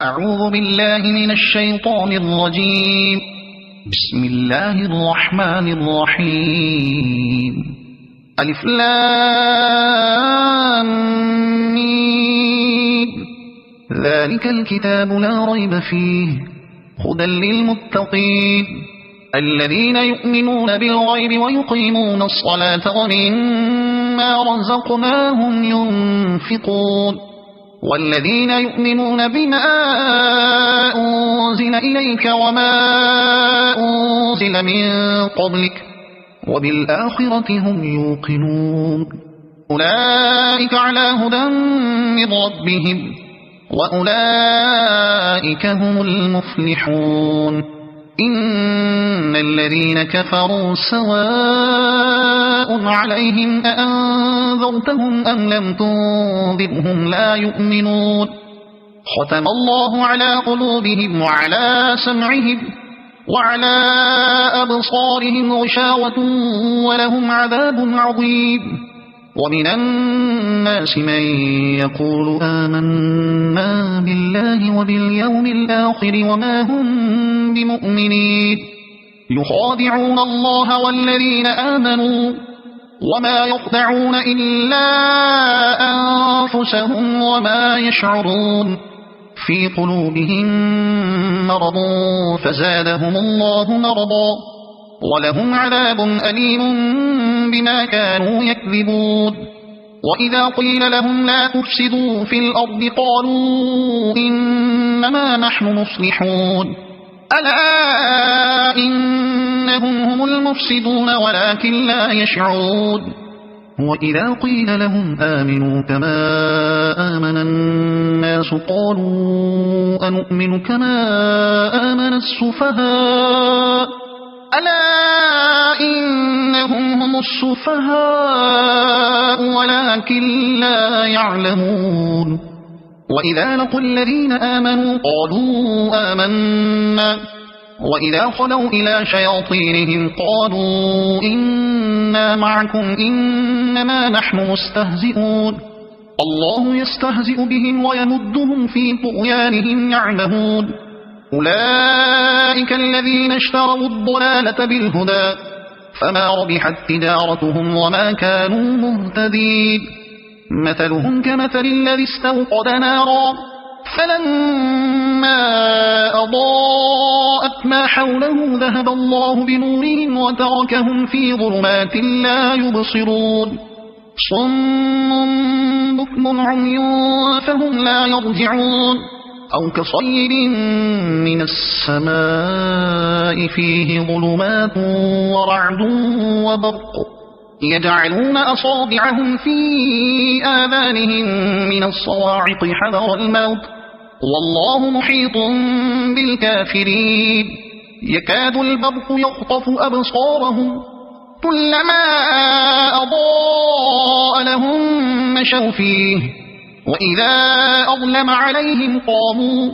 أعوذ بالله من الشيطان الرجيم. بسم الله الرحمن الرحيم. ألف لام ميم. ذلك الكتاب لا ريب فيه هدى للمتقين الذين يؤمنون بالغيب ويقيمون الصلاة ومما رزقناهم ينفقون والذين يؤمنون بما أنزل إليك وما أنزل من قبلك وبالآخرة هم يوقنون أولئك على هدى من ربهم وأولئك هم المفلحون إن الذين كفروا سواء عليهم أأنذرتهم أم لم تنذرهم لا يؤمنون ختم الله على قلوبهم وعلى سمعهم وعلى أبصارهم غشاوة ولهم عذاب عظيم ومن الناس من يقول آمنا بالله وباليوم الآخر وما هم بمؤمنين يخادعون الله والذين آمنوا وما يخدعون إلا أنفسهم وما يشعرون في قلوبهم مرض فزادهم الله مرضا ولهم عذاب أليم بما كانوا يكذبون وإذا قيل لهم لا تفسدوا في الأرض قالوا إنما نحن مصلحون ألا إنهم هم المفسدون ولكن لا يشعرون وإذا قيل لهم آمنوا كما آمن الناس قالوا أنؤمن كما آمن السفهاء ألا إنهم هم السفهاء ولكن لا يعلمون وإذا لقوا الذين آمنوا قالوا آمنا وإذا خلوا إلى شياطينهم قالوا إنا معكم إنما نحن مستهزئون الله يستهزئ بهم ويمدهم في طغيانهم يعمهون أولئك الذين اشتروا الضلالة بالهدى فما ربحت تجارتهم وما كانوا مهتدين مثلهم كمثل الذي استوقد نارا فلما أضاءت ما حوله ذهب الله بنورهم وتركهم في ظلمات لا يبصرون صم بكم عمي فهم لا يرجعون أو كصيب من السماء فيه ظلمات ورعد وبرق يجعلون أصابعهم في آذانهم من الصواعق حذر الموت والله محيط بالكافرين يكاد البرق يخطف أبصارهم كلما أضاء لهم مشوا فيه وإذا أظلم عليهم قاموا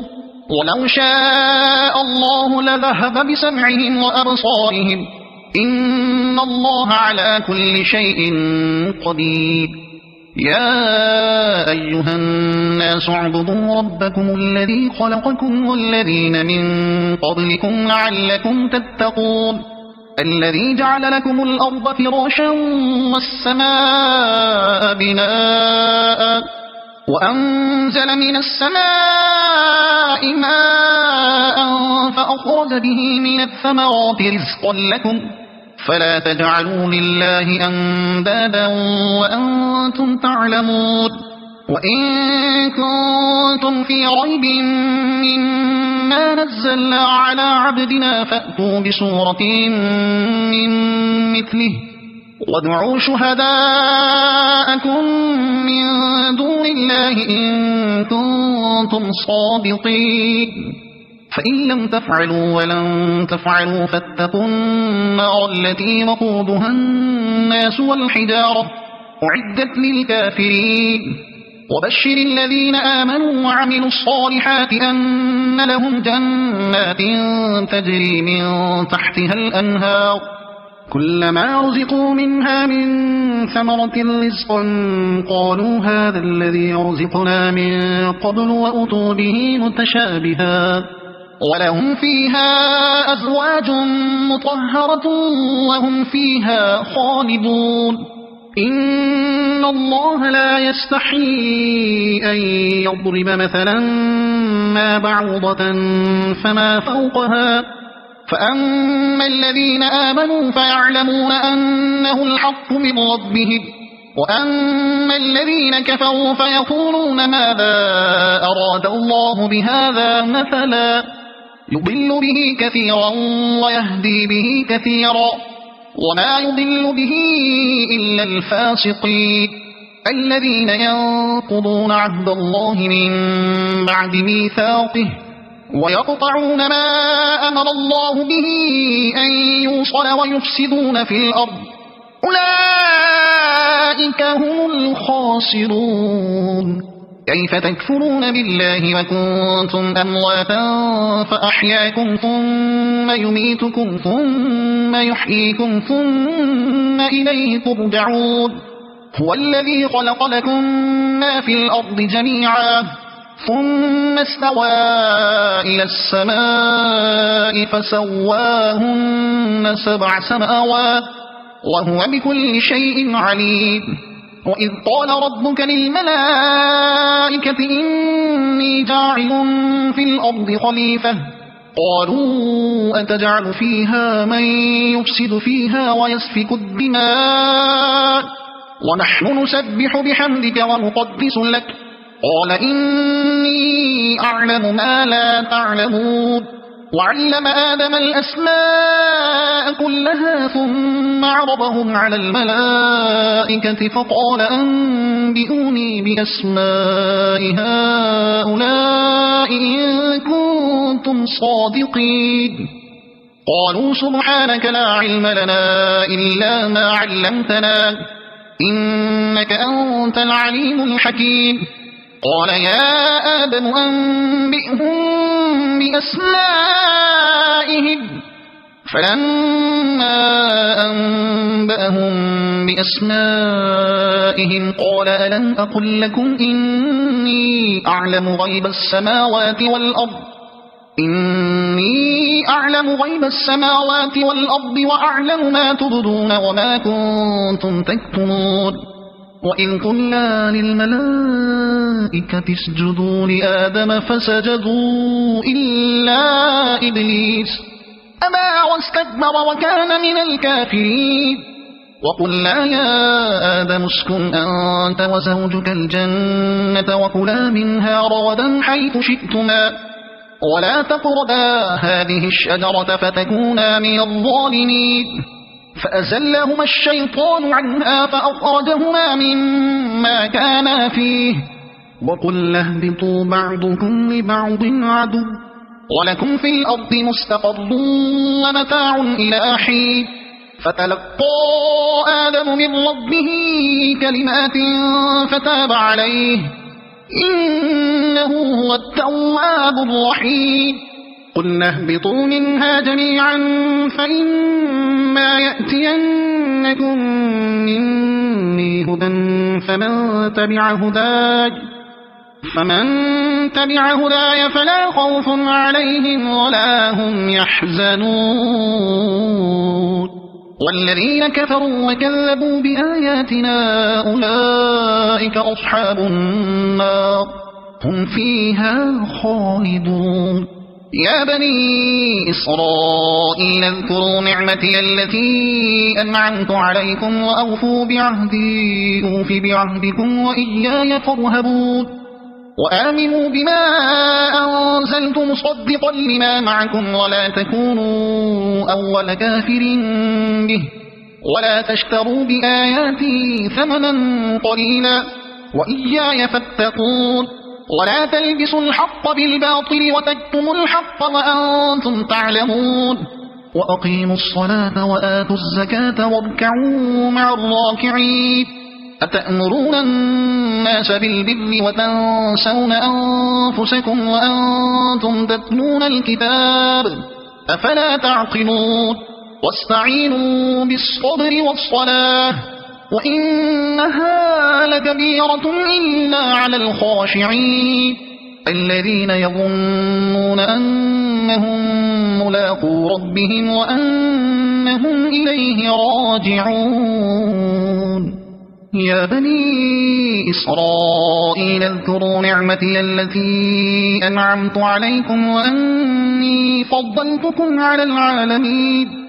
ولو شاء الله لذهب بسمعهم وأبصارهم إن الله على كل شيء قدير يا أيها الناس اعبدوا ربكم الذي خلقكم والذين من قبلكم لعلكم تتقون الذي جعل لكم الأرض فراشا والسماء بناء وأنزل من السماء ماء فأخرج به من الثمرات رزقا لكم فلا تجعلوا لله أندادا وأنتم تعلمون وإن كنتم في ريب مما نزلنا على عبدنا فأتوا بسورة من مثله وادعوا شهداءكم من دون الله إن كنتم صادقين فإن لم تفعلوا ولن تفعلوا فاتقوا النار التي وقودها الناس والحجارة أعدت للكافرين وبشر الذين آمنوا وعملوا الصالحات أن لهم جنات تجري من تحتها الأنهار كلما رزقوا منها من ثمرة رزقا قالوا هذا الذي رزقنا من قبل وأتوا به متشابها ولهم فيها أزواج مطهرة وهم فيها خالدون إن الله لا يستحيي أن يضرب مثلا ما بعوضة فما فوقها فأما الذين آمنوا فيعلمون أنه الحق من ربهم وأما الذين كفروا فيقولون ماذا أراد الله بهذا مثلا يضل به كثيرا ويهدي به كثيرا وما يضل به إلا الفاسقين الذين ينقضون عهد الله من بعد ميثاقه ويقطعون ما أمر الله به أن يوصل ويفسدون في الأرض أولئك هم الخاسرون كيف تكفرون بالله وكنتم أمواتا فأحياكم ثم يميتكم ثم يحييكم ثم إليه ترجعون هو الذي خلق لكم ما في الأرض جميعا ثم استوى إلى السماء فسواهن 7 سماوات وهو بكل شيء عليم وإذ قال ربك للملائكة إني جاعل في الأرض خليفة قالوا أتجعل فيها من يفسد فيها ويسفك الدماء ونحن نسبح بحمدك ونقدس لك قال إني أعلم ما لا تعلمون وعلم آدم الأسماء كلها ثم عرضهم على الملائكة فقال أنبئوني بأسماء هؤلاء إن كنتم صادقين قالوا سبحانك لا علم لنا إلا ما علمتنا إنك أنت العليم الحكيم قال يا آدم أنبئهم بأسمائهم فلما أنبأهم بأسمائهم قال ألم أقل لكم إني أعلم غيب السماوات والأرض وأعلم ما تبدون وما كنتم تكتمون وإذ قلنا للملائكة اسجدوا لآدم فسجدوا إلا إبليس أبى واستكبر وكان من الكافرين وقلنا يا آدم اسكن أنت وزوجك الجنة وكلا منها رغدا حيث شئتما ولا تقربا هذه الشجرة فتكونا من الظالمين فأزلهما الشيطان عنها فأخرجهما مما كانا فيه وقلنا اهبطوا بعضكم لبعض عدو ولكم في الأرض مستقر ومتاع إلى حين فتلقى آدم من ربه كلمات فتاب عليه إنه هو التواب الرحيم قلنا اهبطوا منها جميعا فإما يأتينكم مني هدى فمن تبع هداي فلا خوف عليهم ولا هم يحزنون والذين كفروا وكذبوا بآياتنا أولئك أصحاب النار هم فيها خالدون يا بني إسرائيل اذكروا نعمتي التي أنعمت عليكم وأوفوا بعهدي أوف بعهدكم وإياي فارهبون وآمنوا بما أنزلت مصدقا لما معكم ولا تكونوا أول كافر به ولا تشتروا بآياتي ثمنا قليلا وإياي فاتقون ولا تلبسوا الحق بالباطل وتكتموا الحق وأنتم تعلمون وأقيموا الصلاة وآتوا الزكاة واركعوا مع الراكعين أتأمرون الناس بالبر وتنسون أنفسكم وأنتم تتلون الكتاب أفلا تعقلون واستعينوا بالصبر والصلاة وإنها لكبيرة إلا على الخاشعين الذين يظنون أنهم ملاقو ربهم وأنهم إليه راجعون يا بني إسرائيل اذكروا نعمتي التي أنعمت عليكم وأني فضلتكم على العالمين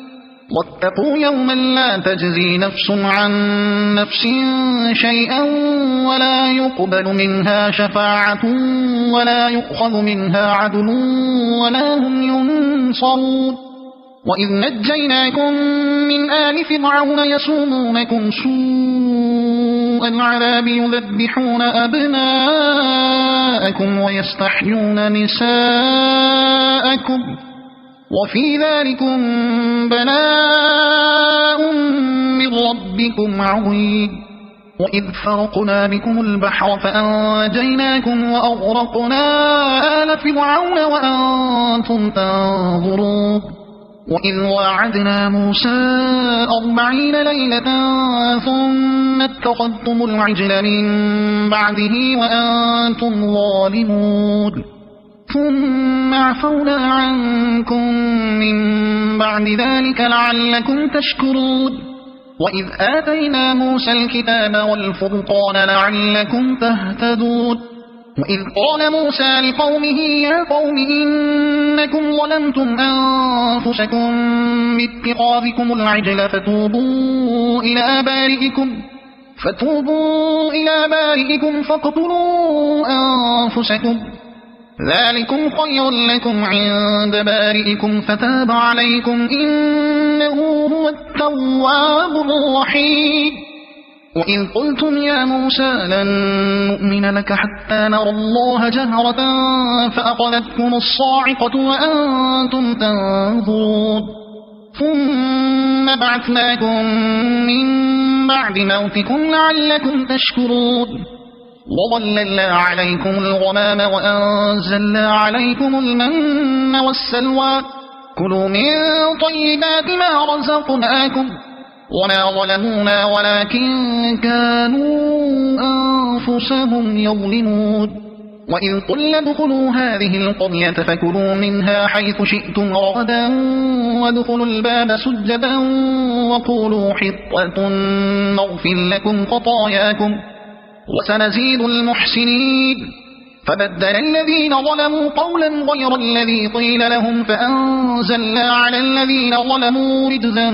واتقوا يوما لا تجزي نفس عن نفس شيئا ولا يقبل منها شفاعة ولا يؤخذ منها عدل ولا هم ينصرون وإذ نجيناكم من آل فرعون يسومونكم سوء العذاب يذبحون أبناءكم ويستحيون نساءكم وفي ذلكم بلاء من ربكم عظيم وإذ فرقنا بكم البحر فأنجيناكم وأغرقنا آل فرعون وأنتم تنظرون وإذ وعدنا موسى 40 ليلة ثم اتخذتم العجل من بعده وأنتم ظالمون ثم عفونا عنكم من بعد ذلك لعلكم تشكرون وإذ آتينا موسى الكتاب والفرقان لعلكم تهتدون وإذ قال موسى لقومه يا قوم إنكم ظلمتم أنفسكم باتخاذكم العجل فتوبوا إلى بارئكم فاقتلوا أنفسكم ذلكم خير لكم عند بارئكم فتاب عليكم إنه هو التواب الرحيم وإذ قلتم يا موسى لن نؤمن لك حتى نرى الله جهرة فأخذتكم الصاعقة وأنتم تنظرون ثم بعثناكم من بعد موتكم لعلكم تشكرون وظللنا عليكم الغمام وأنزلنا عليكم المن والسلوى كلوا من طيبات ما رزقناكم وما ظلمونا ولكن كانوا أنفسهم يظلمون وإذ قلنا ادخلوا هذه القرية فكلوا منها حيث شئتم رغدا وادخلوا الباب سجدا وقولوا حطة نغفر لكم خطاياكم وسنزيد المحسنين فبدل الذين ظلموا قولا غير الذي قيل لهم فأنزلنا على الذين ظلموا رجزا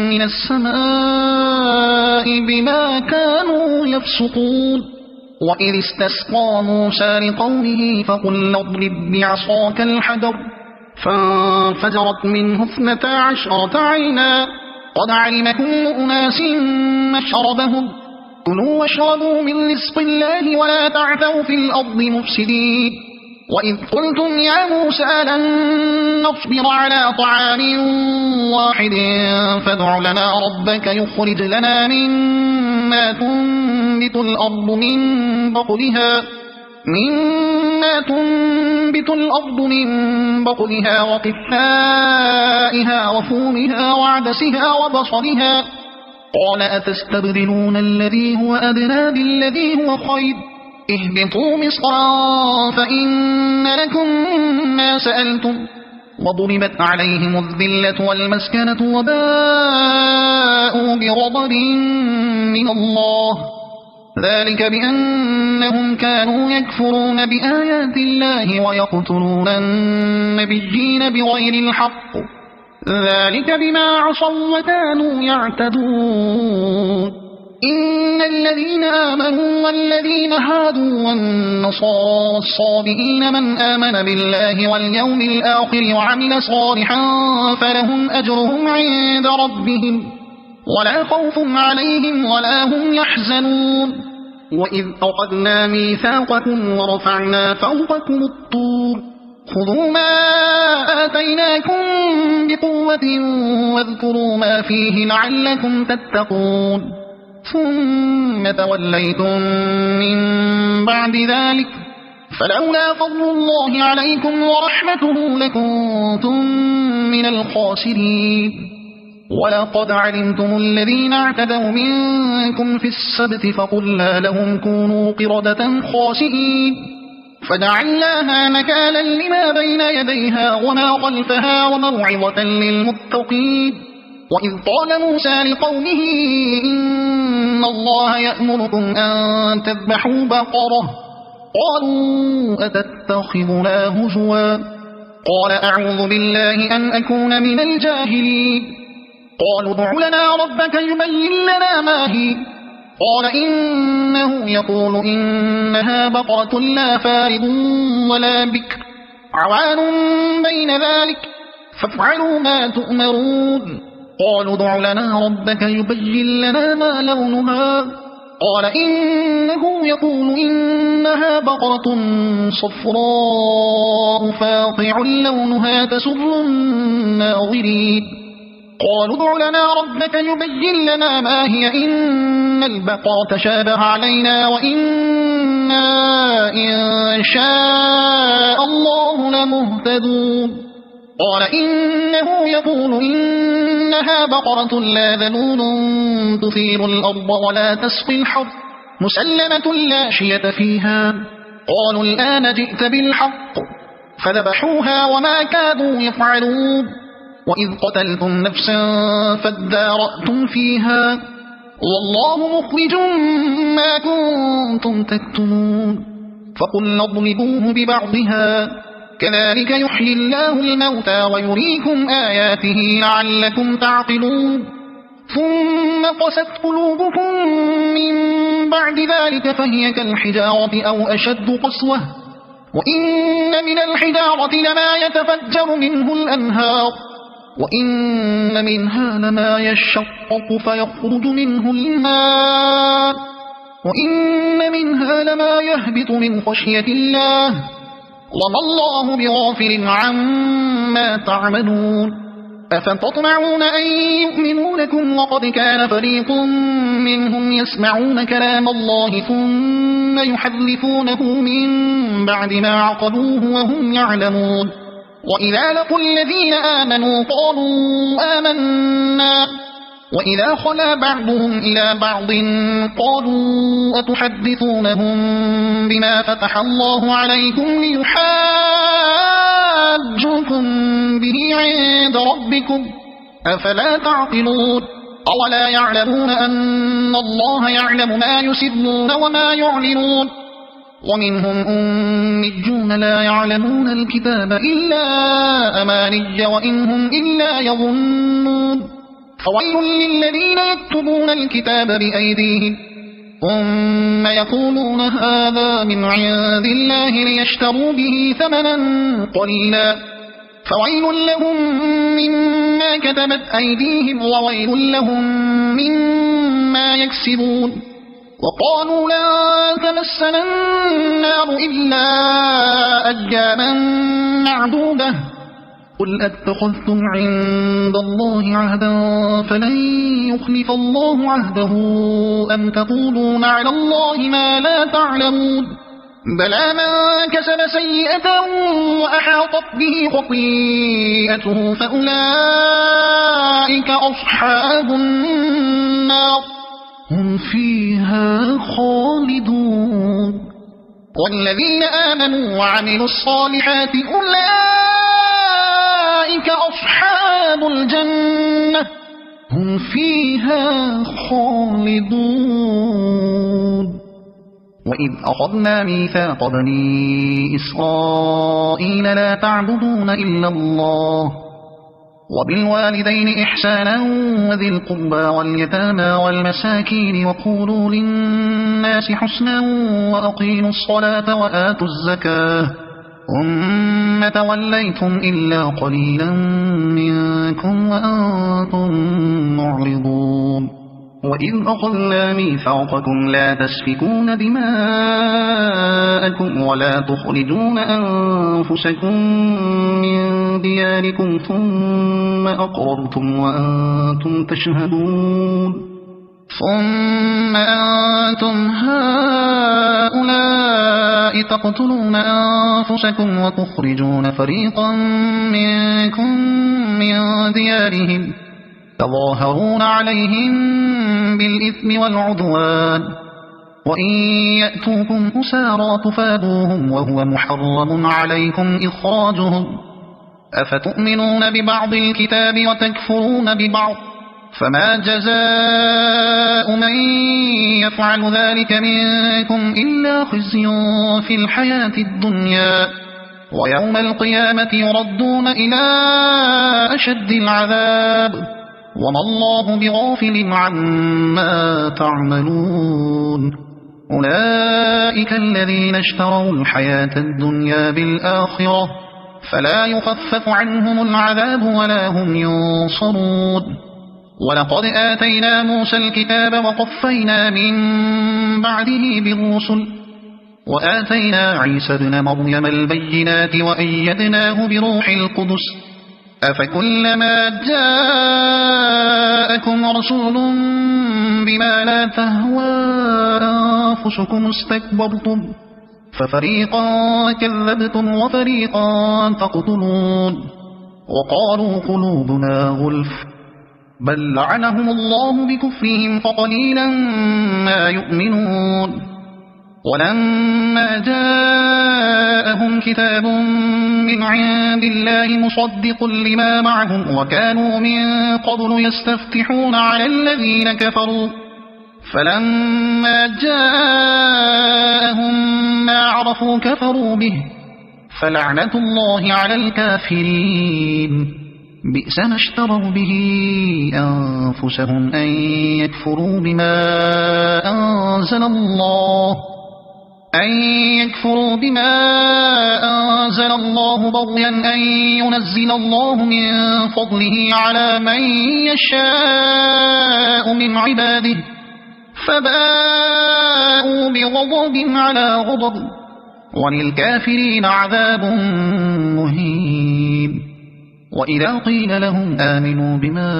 من السماء بما كانوا يفسقون وإذ استسقى موسى لقومه فقلنا اضرب بعصاك الحجر فانفجرت منه 12 عينا قد علم كل أناس مشربهم كلوا واشربوا من رزق الله ولا تعثوا في الأرض مفسدين وإذ قلتم يا موسى لن نصبر على طعام واحد فادع لنا ربك يخرج لنا مما تنبت الأرض من بقلها وقثائها وفومها وعدسها وبصلها قال أتستبدلون الذي هو أدنى بالذي هو خير اهبطوا مصرا فإن لكم ما سألتم وضربت عليهم الذلة والمسكنة وباءوا بغضب من الله ذلك بأنهم كانوا يكفرون بآيات الله ويقتلون النبيين بغير الحق ذلك بما عصوا وكانوا يعتدون إن الذين آمنوا والذين هادوا والنصارى والصابئين من آمن بالله واليوم الآخر وعمل صالحا فلهم أجرهم عند ربهم ولا خوف عليهم ولا هم يحزنون وإذ أخذنا ميثاقكم ورفعنا فوقكم الطور خذوا ما آتيناكم بقوة واذكروا ما فيه لعلكم تتقون ثم توليتم من بعد ذلك فلولا فضل الله عليكم ورحمته لكنتم من الخاسرين ولقد علمتم الذين اعتدوا منكم في السبت فقلنا لهم كونوا قردة خاسئين فجعلناها نكالا لما بين يديها وما خلفها وموعظة للمتقين وإذ قال موسى لقومه إن الله يأمركم أن تذبحوا بقرة قالوا أتتخذنا هزوا قال أعوذ بالله أن أكون من الجاهلين قالوا ادع لنا ربك يبين لنا ما هي قال إنه يقول إنها بقرة لا فارض ولا بكر عوان بين ذلك فافعلوا ما تؤمرون قالوا ادع لنا ربك يبين لنا ما لونها قال إنه يقول إنها بقرة صفراء فاقع لونها تسر الناظرين قالوا ادع لنا ربك يبين لنا ما هي إن البقرة شابه علينا وإنا إن شاء الله لمهتدون قال إنه يقول إنها بقرة لا ذلول تثير الأرض ولا تسقي الحرث مسلمة لا شية فيها قالوا الآن جئت بالحق فذبحوها وما كادوا يفعلون وإذ قتلتم نفسا فادارأتم فيها والله مخرج ما كنتم تكتمون فقلنا اضربوه ببعضها كذلك يحيي الله الموتى ويريكم آياته لعلكم تعقلون ثم قست قلوبكم من بعد ذلك فهي كالحجارة أو أشد قسوة وإن من الحجارة لما يتفجر منه الأنهار وإن منها لما يشقق فيخرج منه الماء وإن منها لما يهبط من خشية الله وما الله بغافل عما تعملون أفتطمعون أن يؤمنوا لكم وقد كان فريق منهم يسمعون كلام الله ثم يحرفونه من بعد ما عقلوه وهم يعلمون وإذا لقوا الذين آمنوا قالوا آمنا وإذا خلا بعضهم إلى بعض قالوا أتحدثونهم بما فتح الله عليكم ليحاجوكم به عند ربكم أفلا تعقلون أولا يعلمون أن الله يعلم ما يسرون وما يعلنون ومنهم أميون لا يعلمون الكتاب إلا أماني وإنهم إلا يظنون فويل للذين يكتبون الكتاب بأيديهم ثم يقولون هذا من عند الله ليشتروا به ثمنا قليلا فويل لهم مما كتبت أيديهم وويل لهم مما يكسبون وقالوا لا تمسنا النار إلا أياما معدودة قل أتخذتم عند الله عهدا فلن يخلف الله عهده أم تقولون على الله ما لا تعلمون بلى من كسب سيئة وأحاطت به خطيئته فأولئك أصحاب النار هم فيها خالدون والذين آمنوا وعملوا الصالحات أولئك أصحاب الجنة هم فيها خالدون وإذ أخذنا ميثاق بني إسرائيل لا تعبدون إلا الله وبالوالدين إحسانا وذي القربى واليتامى والمساكين وقولوا للناس حسنا وأقيموا الصلاة وآتوا الزكاة ثم توليتم إلا قليلا منكم وأنتم معرضون وإذ أخذنا ميثاقكم لا تسفكون دماءكم ولا تخرجون أنفسكم من دياركم ثم أقررتم وأنتم تشهدون ثم أنتم هؤلاء تقتلون أنفسكم وتخرجون فريقا منكم من ديارهم تظاهرون عليهم بالإثم والعدوان وإن يأتوكم أسارى تفادوهم وهو محرم عليكم إخراجهم أفتؤمنون ببعض الكتاب وتكفرون ببعض فما جزاء من يفعل ذلك منكم إلا خزي في الحياة الدنيا ويوم القيامة يردون إلى أشد العذاب وما الله بغافل عما تعملون أولئك الذين اشتروا الحياة الدنيا بالآخرة فلا يخفف عنهم العذاب ولا هم ينصرون ولقد آتينا موسى الكتاب وقفينا من بعده بالرسل وآتينا عيسى ابن مريم البينات وأيدناه بروح القدس أفكلما جاءكم رسول بما لا تهوى أنفسكم استكبرتم ففريقا كذبتم وفريقا تقتلون وقالوا قلوبنا غلف بل لعنهم الله بكفرهم فقليلا ما يؤمنون ولما جاءهم كتاب من عند الله مصدق لما معهم وكانوا من قبل يستفتحون على الذين كفروا فلما جاءهم ما عرفوا كفروا به فلعنة الله على الكافرين بئس ما اشتروا به أنفسهم أن يكفروا بما أنزل الله بغيا أن ينزل الله من فضله على من يشاء من عباده فباءوا بغضب على غضب وللكافرين عذاب مهين وإذا قيل لهم آمنوا بما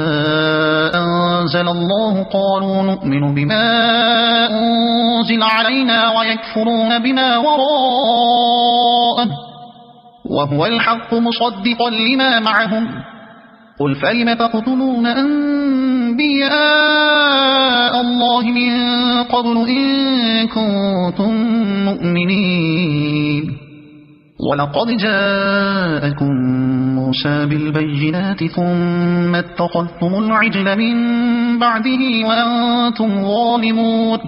أنزل الله قالوا نؤمن بما أنزل علينا ويكفرون بما وراءه وهو الحق مصدقا لما معهم قل فلم تقتلون أنبياء الله من قبل إن كنتم مؤمنين ولقد جاءكم موسى بالبينات ثم اتخذتم العجل من بعده وأنتم ظالمون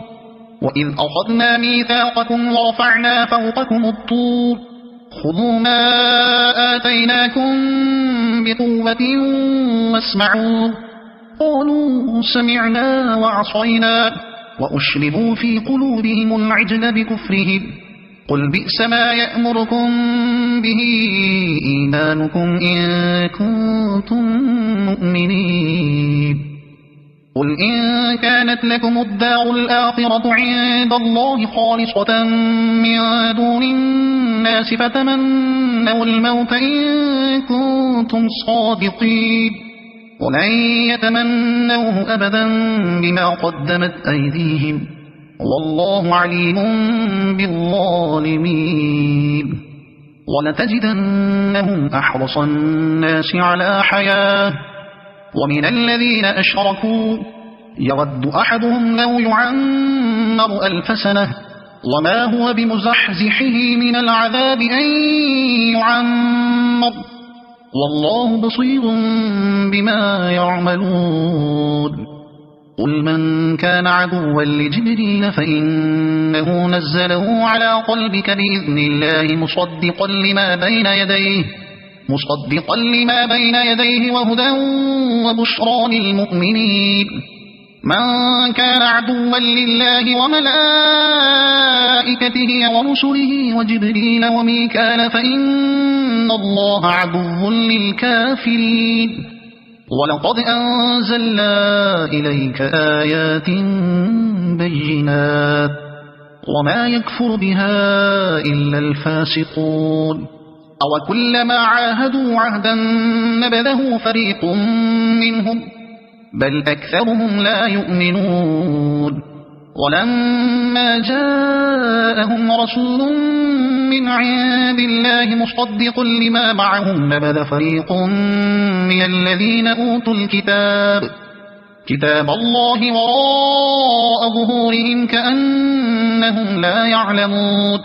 وإذ أخذنا ميثاقكم ورفعنا فوقكم الطور خذوا ما آتيناكم بقوة واسمعوا قالوا سمعنا وعصينا وأشربوا في قلوبهم العجل بكفرهم قل بئس ما يأمركم به إيمانكم إن كنتم مؤمنين قل إن كانت لكم الدار الآخرة عند الله خالصة من دون الناس فتمنوا الموت إن كنتم صادقين ولن يتمنوه أبدا بما قدمت أيديهم والله عليم بالظالمين ولتجدنهم أحرص الناس على حياة ومن الذين أشركوا يود أحدهم لو يعمر 1000 سنة وما هو بمزحزحه من العذاب أن يعمر والله بصير بما يعملون قل من كان عدوا لجبريل فإنه نزله على قلبك بإذن الله مصدقا لما بين يديه وهدى وبشرى للمؤمنين من كان عدوا لله وملائكته ورسله وجبريل وميكال فإن الله عدو للكافرين ولقد أنزلنا إليك آيات بينات وما يكفر بها إلا الفاسقون أو كلما عاهدوا عهدا نبذه فريق منهم بل أكثرهم لا يؤمنون ولما جاءهم رسول من عند الله مصدق لما معهم نبذ فريق من الذين أوتوا الكتاب كتاب الله وراء ظهورهم كأنهم لا يعلمون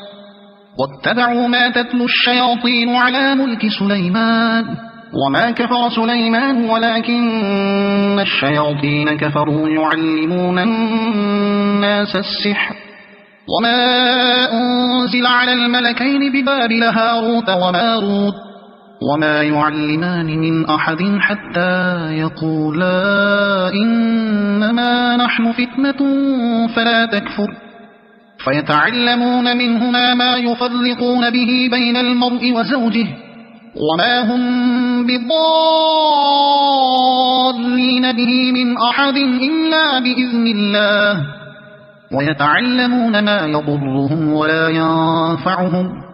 واتبعوا ما تتلو الشياطين على ملك سليمان وما كفر سليمان ولكن الشياطين كفروا يعلمون الناس السحر وما أنزل على الملكين ببابل هاروت وماروت وما يعلمان من أحد حتى يقولا إنما نحن فتنة فلا تكفر فيتعلمون منهما ما يفرقون به بين المرء وزوجه وما هم بضارين به من أحد إلا بإذن الله ويتعلمون ما يضرهم ولا ينفعهم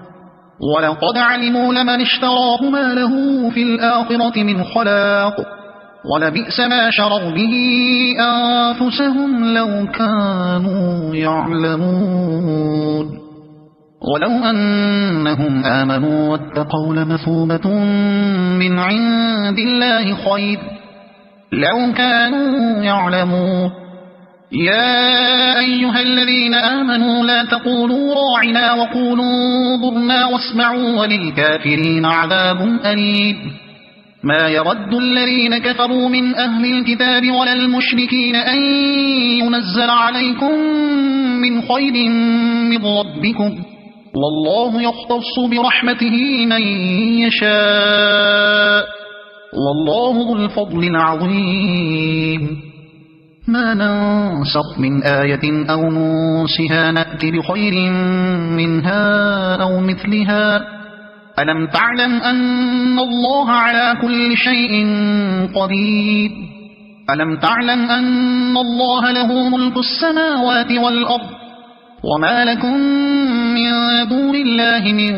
ولقد علموا لمن اشتراه ما له في الآخرة من خلاق ولبئس ما شروا به أنفسهم لو كانوا يعلمون ولو أنهم آمنوا واتقوا لمثوبة من عند الله خير لو كانوا يعلمون يا أيها الذين آمنوا لا تقولوا راعنا وقولوا انظرنا واسمعوا وللكافرين عذاب أليم ما يود الذين كفروا من أهل الكتاب ولا المشركين أن ينزل عليكم من خير من ربكم والله يختص برحمته من يشاء والله ذو الفضل العظيم ما ننسخ من آية أو ننسها نأت بخير منها أو مثلها ألم تعلم أن الله على كل شيء قدير ألم تعلم أن الله له ملك السماوات والأرض وما لكم من دون الله من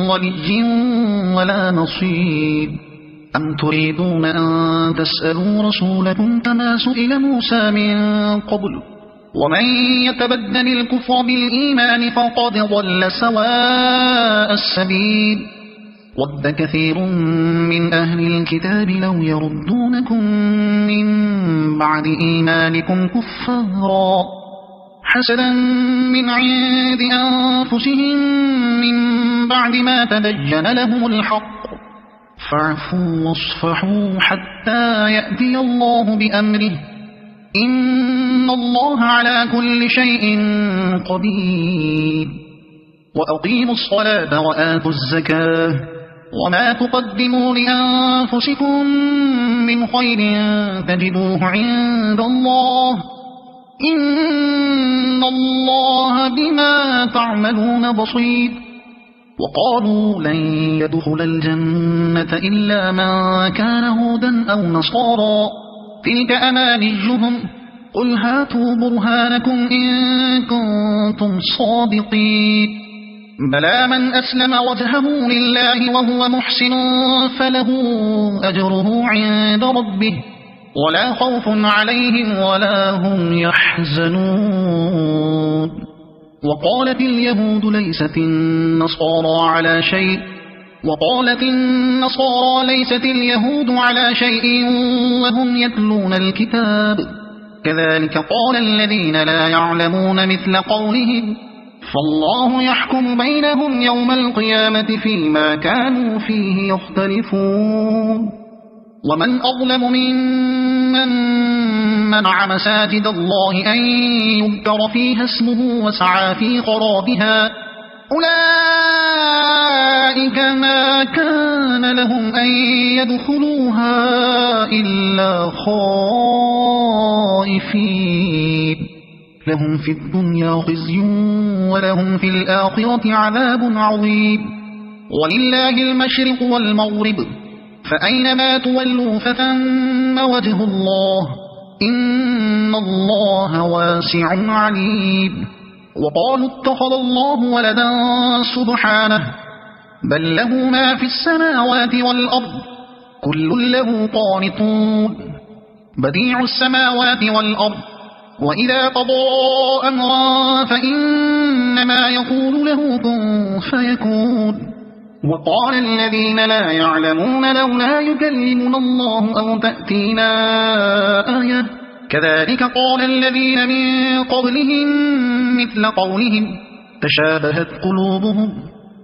ولي ولا نصير أم تريدون أن تسألوا رسولكم كما سئل موسى من قبل ومن يتبدل الكفر بالإيمان فقد ضل سواء السبيل ود كثير من أهل الكتاب لو يردونكم من بعد إيمانكم كفارا حسدا من عند أنفسهم من بعد ما تبين لهم الحق فاعفوا واصفحوا حتى يأتي الله بأمره إن الله على كل شيء قدير وأقيموا الصلاة وآتوا الزكاة وما تقدموا لأنفسكم من خير تجدوه عند الله إن الله بما تعملون بصير وقالوا لن يدخل الجنة إلا من كان هودا أو نصارا تلك أمانيهم قل هاتوا برهانكم إن كنتم صادقين بلى من أسلم وجهه لله وهو محسن فله أجره عند ربه ولا خوف عليهم ولا هم يحزنون وقالت اليهود ليست النصارى على شيء وقالت النصارى ليست اليهود على شيء وهم يتلون الكتاب كذلك قال الذين لا يعلمون مثل قولهم فالله يحكم بينهم يوم القيامة فيما كانوا فيه يختلفون ومن أظلم ممن منع مساجد الله أن يذكر فيها اسمه وسعى في خرابها أولئك ما كان لهم أن يدخلوها إلا خائفين لهم في الدنيا خزي ولهم في الآخرة عذاب عظيم ولله المشرق والمغرب فأينما تولوا فثم وجه الله إن الله واسع عليم وقالوا اتخذ الله ولدا سبحانه بل له ما في السماوات والأرض كل له قانطون بديع السماوات والأرض وإذا قضى أمرا فإنما يقول له كن فيكون وقال الذين لا يعلمون لولا يكلمنا الله أو تأتينا آية كذلك قال الذين من قبلهم مثل قولهم تشابهت قلوبهم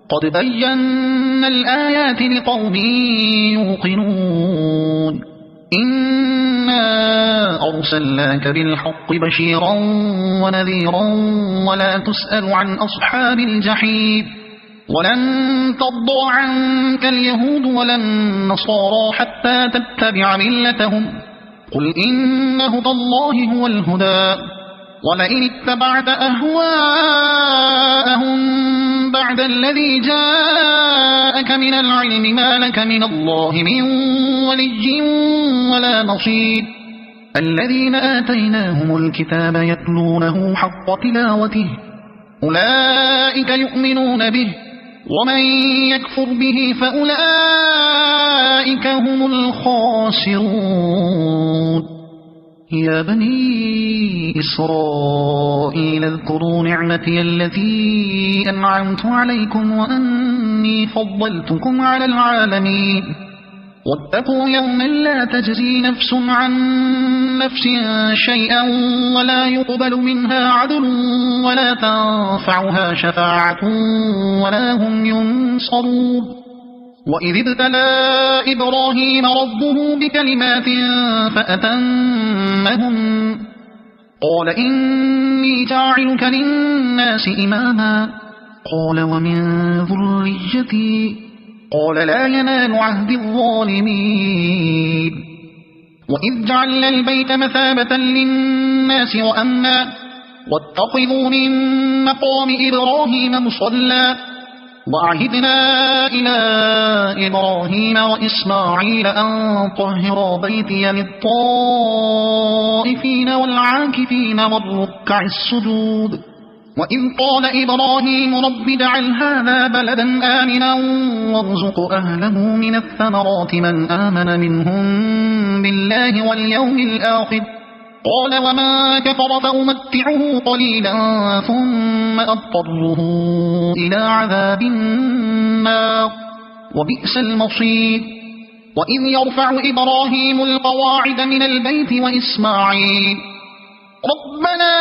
قد بينا الآيات لقوم يوقنون إنا أرسلناك بالحق بشيرا ونذيرا ولا تسأل عن أصحاب الجحيم ولن ترضى عنك اليهود ولا النصارى حتى تتبع ملتهم قل إن هدى الله هو الهدى ولئن اتبعت أهواءهم بعد الذي جاءك من العلم ما لك من الله من ولي ولا نصير الذين آتيناهم الكتاب يتلونه حق تلاوته أولئك يؤمنون به ومن يكفر به فأولئك هم الخاسرون يا بني إسرائيل اذكروا نعمتي التي أنعمت عليكم وأني فضلتكم على العالمين واتقوا يوما لا تجزي نفس عن نفس شيئا ولا يقبل منها عدل ولا تنفعها شفاعة ولا هم ينصرون وإذ ابتلى إبراهيم ربه بكلمات فأتمهم قال إني جاعلك للناس إماما قال ومن ذريتي قال لا ينال عهد الظالمين وإذ جعلنا البيت مثابة للناس وأمنا واتخذوا من مقام إبراهيم مصلى وعهدنا إلى إبراهيم وإسماعيل أن طهر بيتي للطائفين والعاكفين والركع السجود وإذ قال إبراهيم رب اجعل هذا بلدا آمنا وارزق أهله من الثمرات من آمن منهم بالله واليوم الآخر قال وما كفر فأمتعه قليلا ثم أضطره إلى عذاب النار وبئس المصير وإذ يرفع إبراهيم القواعد من البيت وإسماعيل ربنا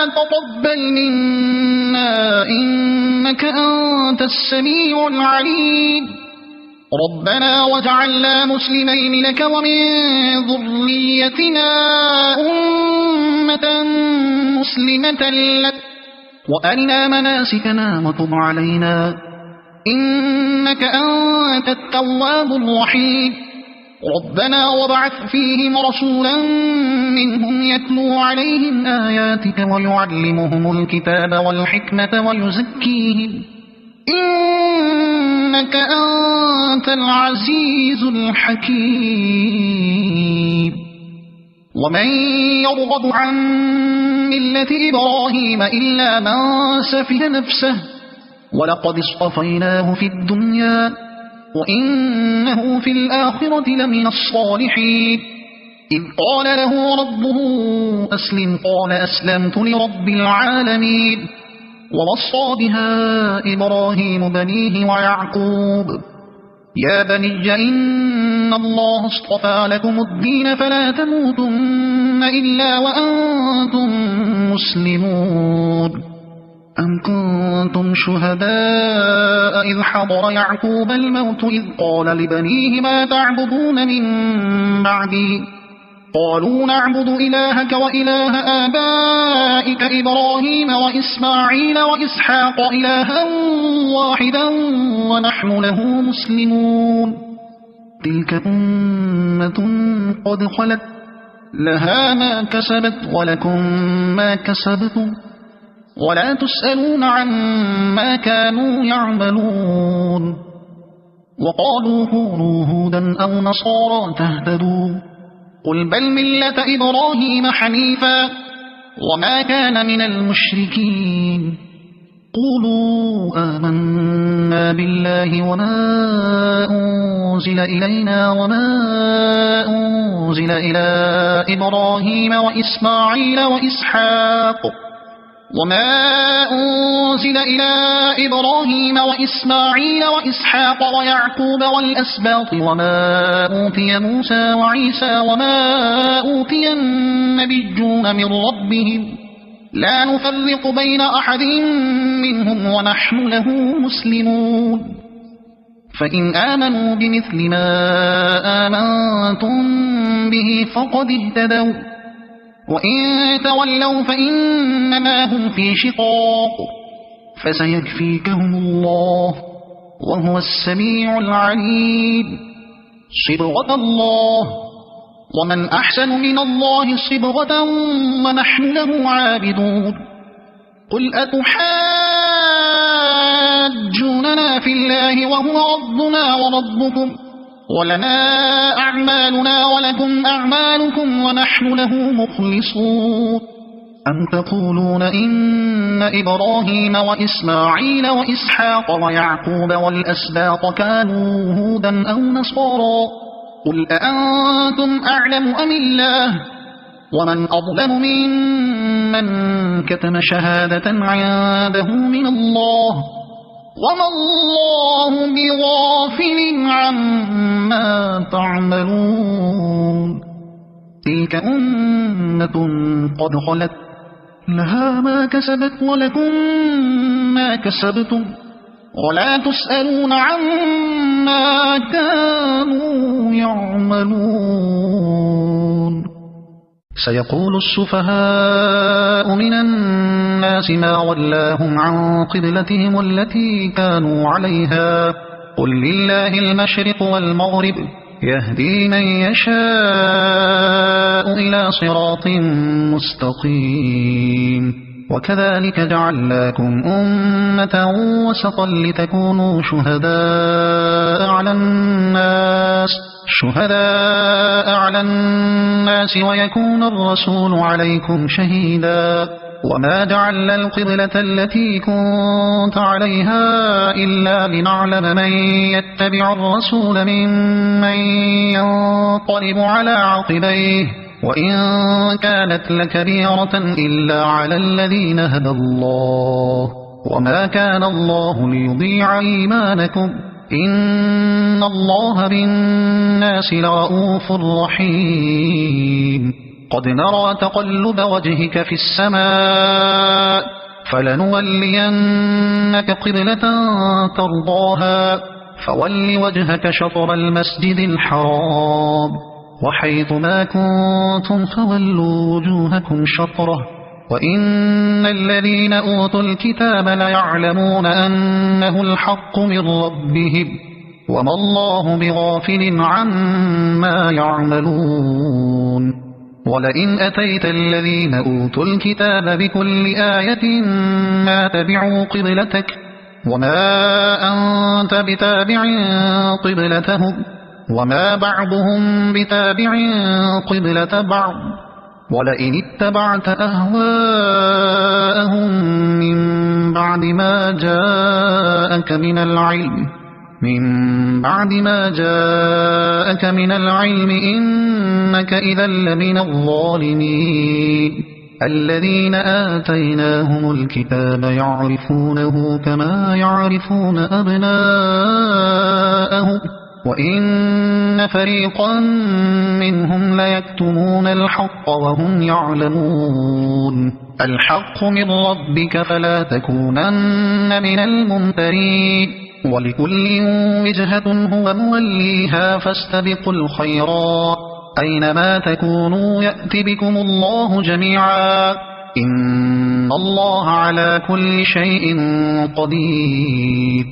تقبل منا إنك أنت السميع العليم ربنا واجعلنا مسلمين لك ومن ذريتنا أمة مسلمة لك وأرنا مناسكنا وتب علينا إنك أنت التواب الرحيم ربنا وابعث فيهم رسولا منهم يتلو عليهم آياتك ويعلمهم الكتاب والحكمة ويزكيهم إنك أنت العزيز الحكيم ومن يرغب عن ملة إبراهيم إلا من سفه نفسه ولقد اصطفيناه في الدنيا وإنه في الآخرة لمن الصالحين إذ قال له ربه أسلم قال أسلمت لرب العالمين ووصى بها إبراهيم بنيه ويعقوب يا بني إن الله اصطفى لكم الدين فلا تموتن إلا وأنتم مسلمون أم كنتم شهداء إذ حضر يعقوب الموت إذ قال لبنيه ما تعبدون من بعدي قالوا نعبد إلهك وإله آبائك إبراهيم وإسماعيل وإسحاق إلها واحدا ونحن له مسلمون تلك أمة قد خلت لها ما كسبت ولكم ما كسبتم ولا تسألون عما كانوا يعملون وقالوا كونوا هودا أو نصارى تهتدوا قل بل ملة إبراهيم حنيفا وما كان من المشركين قولوا آمنا بالله وما أنزل إلينا وما أنزل إلى إبراهيم وإسماعيل وإسحاق وما أنزل إلى إبراهيم وإسماعيل وإسحاق ويعقوب والأسباط وما أوتي موسى وعيسى وما أوتي النبيون من ربهم لا نفرق بين أحد منهم ونحن له مسلمون فإن آمنوا بمثل ما آمنتم به فقد اهتدوا وإن تولوا فإنما هم في شقاق فسيكفيكهم الله وهو السميع العليم صبغة الله ومن أحسن من الله صبغة ونحن له عابدون قل أتحاجوننا في الله وهو ربنا وربكم ولنا أعمالنا ولكم أعمالكم ونحن له مخلصون أم تقولون إن إبراهيم وإسماعيل وإسحاق ويعقوب والأسباط كانوا هودا أو نصارا قل أأنتم أعلم أم الله ومن أظلم ممن كتم شهادة عنده من الله وما الله بغافل عما تعملون تلك أمة قد خلت لها ما كسبت ولكم ما كسبتم ولا تسألون عما كانوا يعملون سيقول السفهاء من الناس ما ولاهم عن قبلتهم التي كانوا عليها قل لله المشرق والمغرب يهدي من يشاء إلى صراط مستقيم وكذلك جعلناكم أمة وسطا لتكونوا شهداء على الناس ويكون الرسول عليكم شهيدا وما جعلنا القبلة التي كنت عليها إلا لنعلم من يتبع الرسول ممن ينقلب على عقبيه وإن كانت لكبيرة إلا على الذين هدى الله وما كان الله ليضيع إيمانكم إن الله بالناس لرؤوف رحيم قد نرى تقلب وجهك في السماء فلنولينك قبلة ترضاها فول وجهك شطر المسجد الحرام وحيث ما كنتم فولوا وجوهكم شطره وإن الذين أوتوا الكتاب ليعلمون أنه الحق من ربهم وما الله بغافل عما يعملون ولئن أتيت الذين أوتوا الكتاب بكل آية ما تبعوا قبلتك وما أنت بتابع قبلتهم وما بعضهم بتابع قبلة بعض ولئن اتبعت أهواءهم من بعد ما جاءك من العلم إنك إذا لمن الظالمين الذين آتيناهم الكتاب يعرفونه كما يعرفون أبناءهم وإن فريقا منهم ليكتمون الحق وهم يعلمون الحق من ربك فلا تكونن من الممترين ولكل وجهة هو موليها فاستبقوا الخيرات أينما تكونوا يأتي بكم الله جميعا إن الله على كل شيء قدير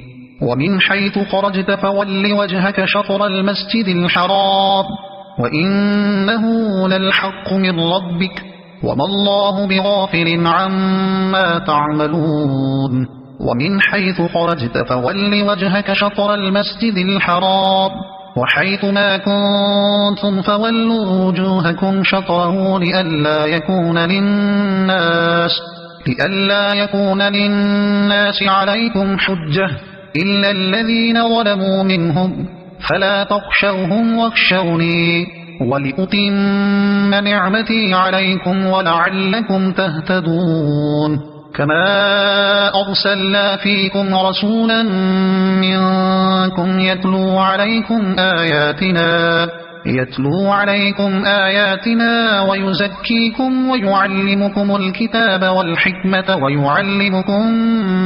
ومن حيث خرجت فول وجهك شطر المسجد الحرام وإنه للحق من ربك وما الله بغافل عما تعملون ومن حيث خرجت فول وجهك شطر المسجد الحرام وحيث ما كنتم فولوا وجوهكم شطره لئلا يكون للناس عليكم حجة إلا الذين ظلموا منهم فلا تخشوهم واخشوني ولأتم نعمتي عليكم ولعلكم تهتدون كما أرسلنا فيكم رسولا منكم يتلو عليكم آياتنا ويزكيكم ويعلمكم الكتاب والحكمة ويعلمكم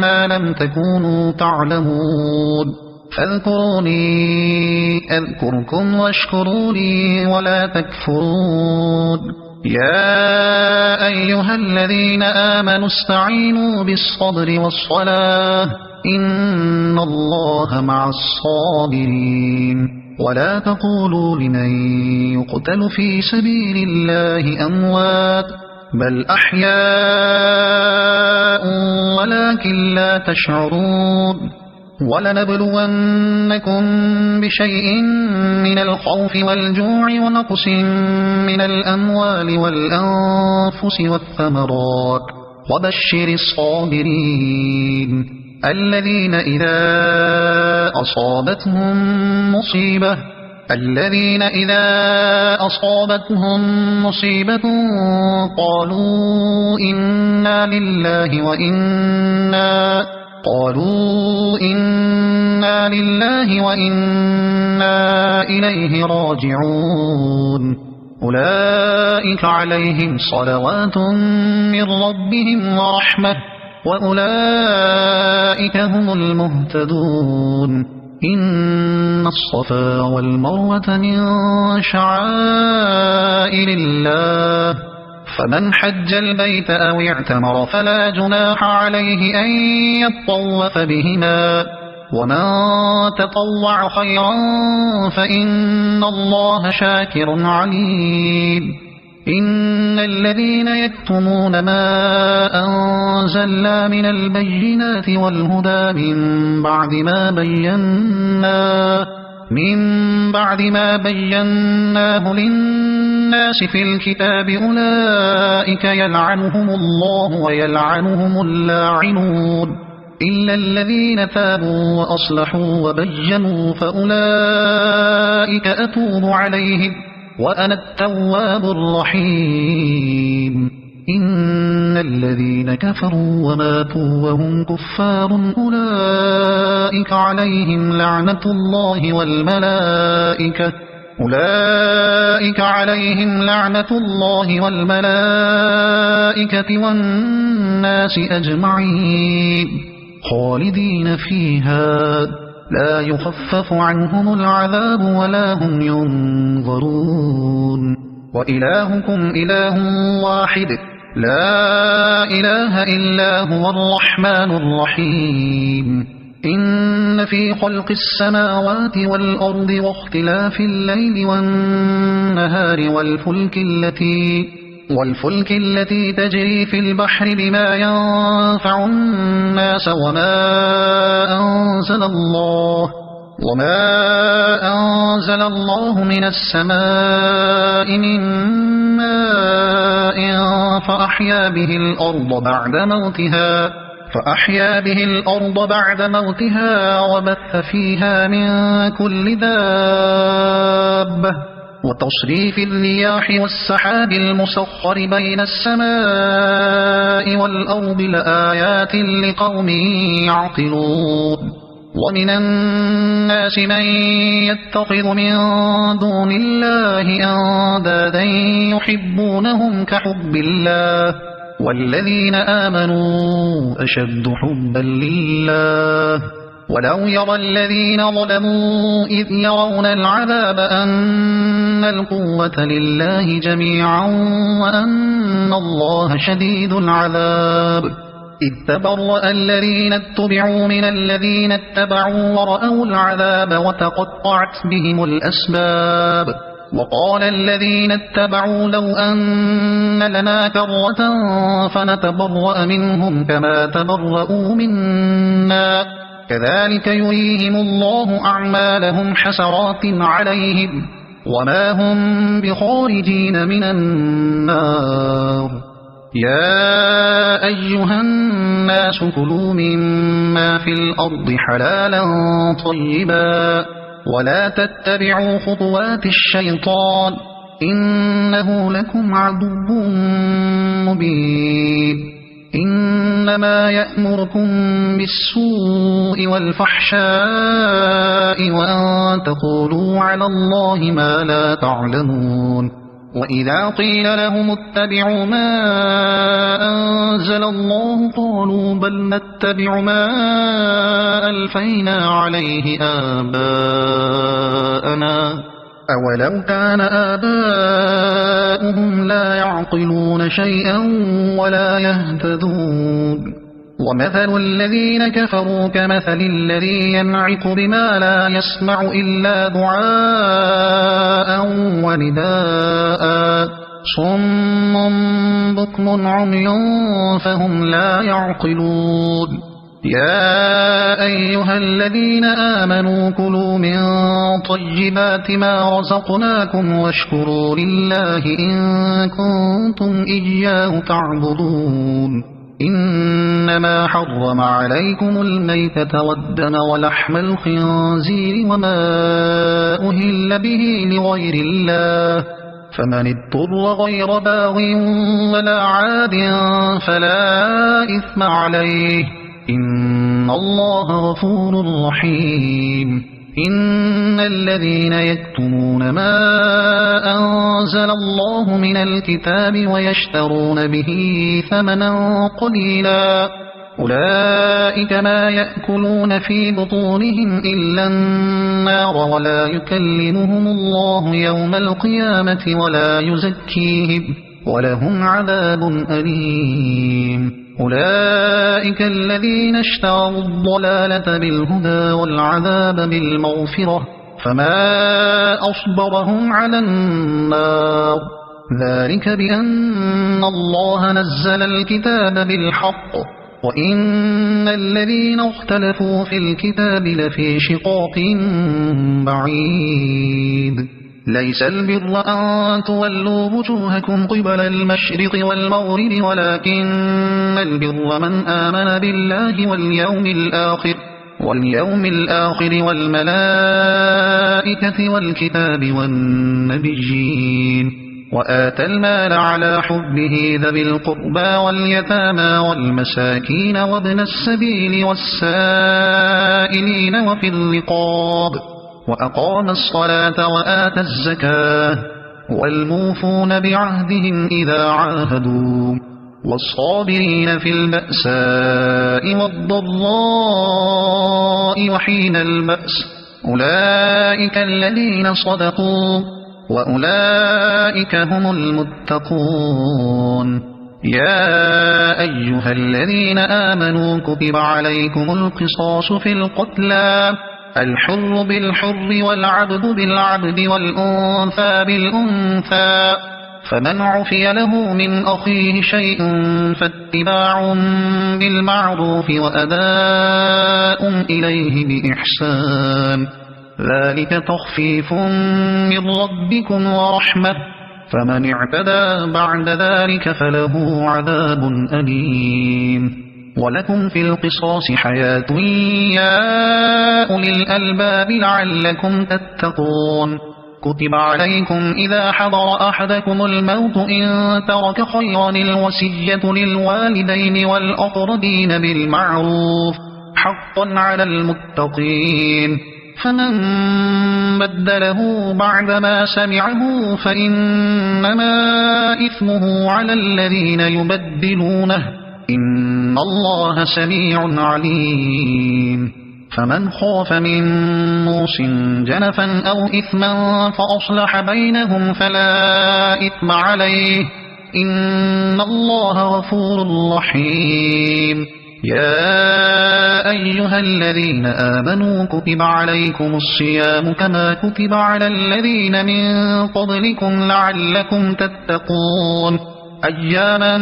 ما لم تكونوا تعلمون فاذكروني أذكركم واشكروا لي ولا تكفرون يا أيها الذين آمنوا استعينوا بالصبر والصلاة إن الله مع الصابرين ولا تقولوا لمن يقتل في سبيل الله أموات بل أحياء ولكن لا تشعرون ولنبلونكم بشيء من الخوف والجوع ونقص من الأموال والأنفس والثمرات وبشر الصابرين الذين إذا أصابتهم مصيبة قالوا إنا لله وإنا إليه راجعون أولئك عليهم صلوات من ربهم ورحمة وأولئك هم المهتدون إن الصفا والمروة من شعائر الله فمن حج البيت أو اعتمر فلا جناح عليه أن يطوف بهما ومن تطوع خيرا فإن الله شاكر عليم إن الذين يكتمون ما أنزلنا من البينات والهدى من بعد ما بيناه للناس في الكتاب أولئك يلعنهم الله ويلعنهم اللاعنون إلا الذين تابوا وأصلحوا وبينوا فأولئك أتوب عليهم وأنا التواب الرحيم إن الذين كفروا وماتوا وهم كفار أولئك عليهم لعنة الله والملائكة والناس أجمعين خالدين فيها لا يخفف عنهم العذاب ولا هم ينظرون وإلهكم إله واحد لا إله إلا هو الرحمن الرحيم إن في خلق السماوات والأرض واختلاف الليل والنهار والفلك التي تجري في البحر بما ينفع الناس وما أنزل الله من السماء من ماء فأحيا به الأرض بعد موتها وبث فيها من كل دابة وتصريف الرياح والسحاب المسخر بين السماء والأرض لآيات لقوم يعقلون ومن الناس من يتخذ من دون الله أندادا يحبونهم كحب الله والذين آمنوا أشد حبا لله ولو يرى الذين ظلموا إذ يرون العذاب أن القوة لله جميعا وأن الله شديد العذاب إذ تبرأ الذين اتبعوا من الذين اتبعوا ورأوا العذاب وتقطعت بهم الأسباب وقال الذين اتبعوا لو أن لنا كرة فنتبرأ منهم كما تبرؤوا منا كذلك يريهم الله أعمالهم حسرات عليهم وما هم بخارجين من النار يا أيها الناس كلوا مما في الأرض حلالا طيبا ولا تتبعوا خطوات الشيطان إنه لكم عدو مبين إنما يأمركم بالسوء والفحشاء وأن تقولوا على الله ما لا تعلمون وإذا قيل لهم اتبعوا ما أنزل الله قالوا بل نتبع ما ألفينا عليه آباءنا أولو كان آباؤهم لا يعقلون شيئا ولا يهتدون ومثل الذين كفروا كمثل الذي ينعق بما لا يسمع إلا دعاء ونداء صم بكم عمي فهم لا يعقلون يا أيها الذين آمنوا كلوا من طيبات ما رزقناكم واشكروا لله إن كنتم إياه تعبدون إنما حرم عليكم الميتة والدم ولحم الخنزير وما أهل به لغير الله فمن اضطر غير باغ ولا عاد فلا إثم عليه إن الله غفور رحيم إن الذين يكتمون ما أنزل الله من الكتاب ويشترون به ثمنا قليلا أولئك ما يأكلون في بطونهم إلا النار ولا يكلمهم الله يوم القيامة ولا يزكيهم ولهم عذاب أليم أولئك الذين اشتروا الضلالة بالهدى والعذاب بالمغفرة فما أصبرهم على النار ذلك بأن الله نزل الكتاب بالحق وإن الذين اختلفوا في الكتاب لفي شقاق بعيد ليس البر أن تولوا وجوهكم قبل المشرق والمغرب ولكن البر من آمن بالله واليوم الآخر والملائكة والكتاب والنبيين وآتى المال على حبه ذوي القربى واليتامى والمساكين وابن السبيل والسائلين وفي الرقاب وأقام الصلاة وآتى الزكاة والموفون بعهدهم إذا عاهدوا والصابرين في البأساء والضراء وحين البأس أولئك الذين صدقوا وأولئك هم المتقون يا أيها الذين آمنوا كتب عليكم القصاص في القتلى الحر بالحر والعبد بالعبد والأنثى بالأنثى فمن عفي له من أخيه شيء فاتباع بالمعروف وأداء إليه بإحسان ذلك تخفيف من ربكم ورحمة فمن اعتدى بعد ذلك فله عذاب أليم ولكم في القصاص حياة يا أولي الألباب لعلكم تتقون كتب عليكم إذا حضر أحدكم الموت إن ترك خيرا الوصية للوالدين والأقربين بالمعروف حقا على المتقين فمن بدله بعدما سمعه فإنما إثمه على الذين يبدلونه إن الله سميع عليم فمن خاف من موص جنفا أو إثما فأصلح بينهم فلا إثم عليه إن الله غفور رحيم يا أيها الذين آمنوا كتب عليكم الصيام كما كتب على الذين من قبلكم لعلكم تتقون أياما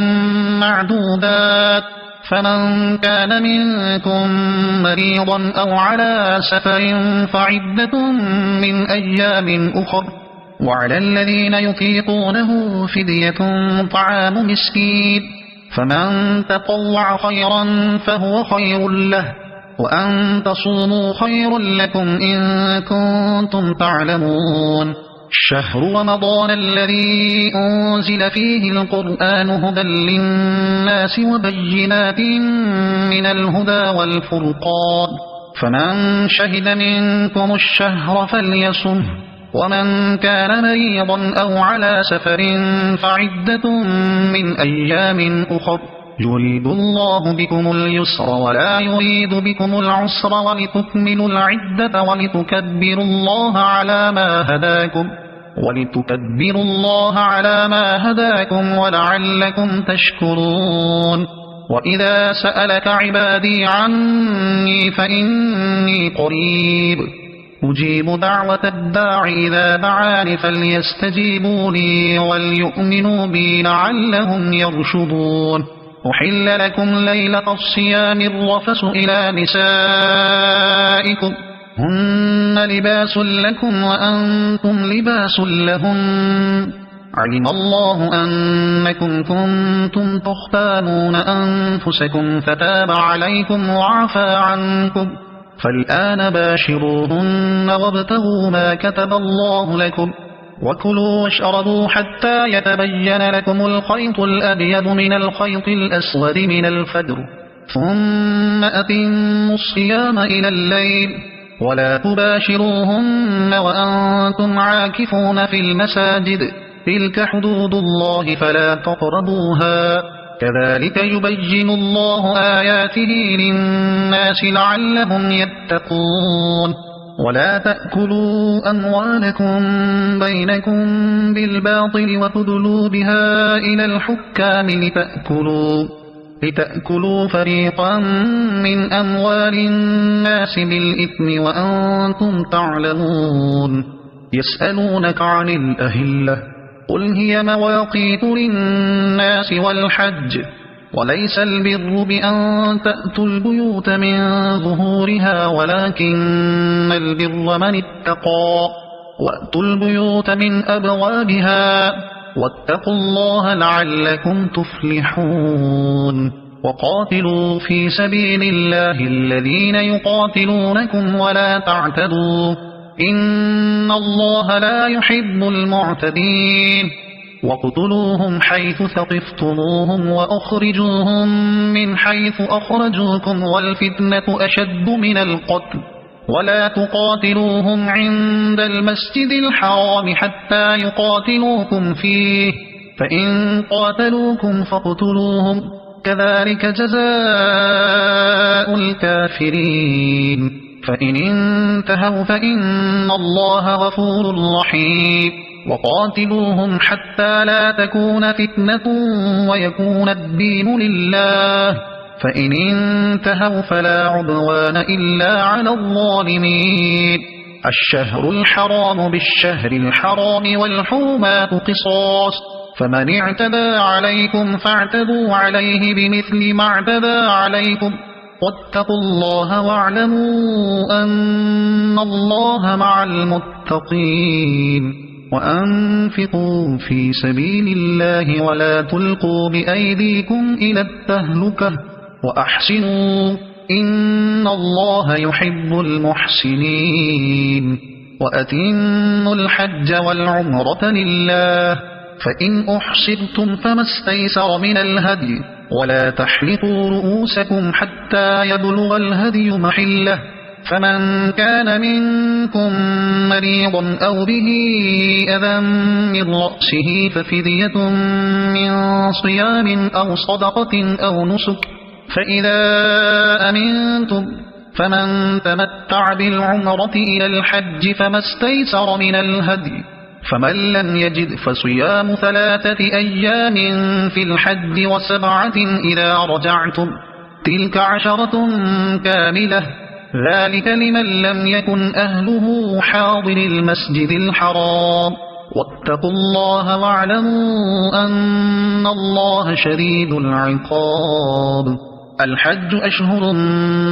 معدودات فمن كان منكم مريضا أو على سفر فعدة من أيام أخر وعلى الذين يطيقونه فدية طعام مسكين فمن تطوع خيرا فهو خير له وأن تصوموا خير لكم إن كنتم تعلمون شهر رمضان الذي أنزل فيه القرآن هدى للناس وبينات من الهدى والفرقان فمن شهد منكم الشهر فليصمه ومن كان مريضا أو على سفر فعدة من أيام أخر يريد الله بكم اليسر ولا يريد بكم العسر ولتكملوا العدة ولتكبروا الله على ما هداكم ولعلكم تشكرون وإذا سألك عبادي عني فإني قريب أجيب دعوة الداع إذا دعان فليستجيبوا لي وليؤمنوا بي لعلهم يرشدون أحل لكم ليلة الصيام الرفث إلى نسائكم هن لباس لكم وأنتم لباس لهن علم الله أنكم كنتم تختانون أنفسكم فتاب عليكم وعفى عنكم فالآن باشروهن وابتغوا ما كتب الله لكم وكلوا واشربوا حتى يتبين لكم الخيط الأبيض من الخيط الأسود من الفجر ثم أتموا الصيام إلى الليل ولا تباشروهن وأنتم عاكفون في المساجد تلك حدود الله فلا تقربوها كذلك يبين الله آياته للناس لعلهم يتقون ولا تأكلوا أموالكم بينكم بالباطل وتدلوا بها إلى الحكام لتأكلوا فريقا من أموال الناس بالإثم وأنتم تعلمون يسألونك عن الأهلة قل هي مواقيت للناس والحج وليس البر بأن تأتوا البيوت من ظهورها ولكن البر من اتقى وأتوا البيوت من أبوابها واتقوا الله لعلكم تفلحون وقاتلوا في سبيل الله الذين يقاتلونكم ولا تعتدوا إن الله لا يحب المعتدين واقتلوهم حيث ثقفتموهم وأخرجوهم من حيث أخرجوكم والفتنة أشد من القتل ولا تقاتلوهم عند المسجد الحرام حتى يقاتلوكم فيه فإن قاتلوكم فاقتلوهم كذلك جزاء الكافرين فإن انتهوا فإن الله غفور رحيم وقاتلوهم حتى لا تكون فتنة ويكون الدين لله فإن انتهوا فلا عدوان إلا على الظالمين الشهر الحرام بالشهر الحرام والحرمات قصاص فمن اعتدى عليكم فاعتدوا عليه بمثل ما اعتدى عليكم واتقوا الله واعلموا أن الله مع المتقين وأنفقوا في سبيل الله ولا تلقوا بأيديكم إلى التهلكة وأحسنوا إن الله يحب المحسنين وأتموا الحج والعمرة لله فإن أحصرتم فما استيسر من الهدي ولا تحلقوا رؤوسكم حتى يبلغ الهدي محله فمن كان منكم مريضا أو به أذى من رأسه ففدية من صيام أو صدقة أو نسك فإذا أمنتم فمن تمتع بالعمرة إلى الحج فما استيسر من الهدي فمن لم يجد فصيام 3 أيام في الحج و7 إذا رجعتم تلك 10 كاملة ذلك لمن لم يكن أهله حاضر المسجد الحرام واتقوا الله واعلموا أن الله شديد العقاب الحج أشهر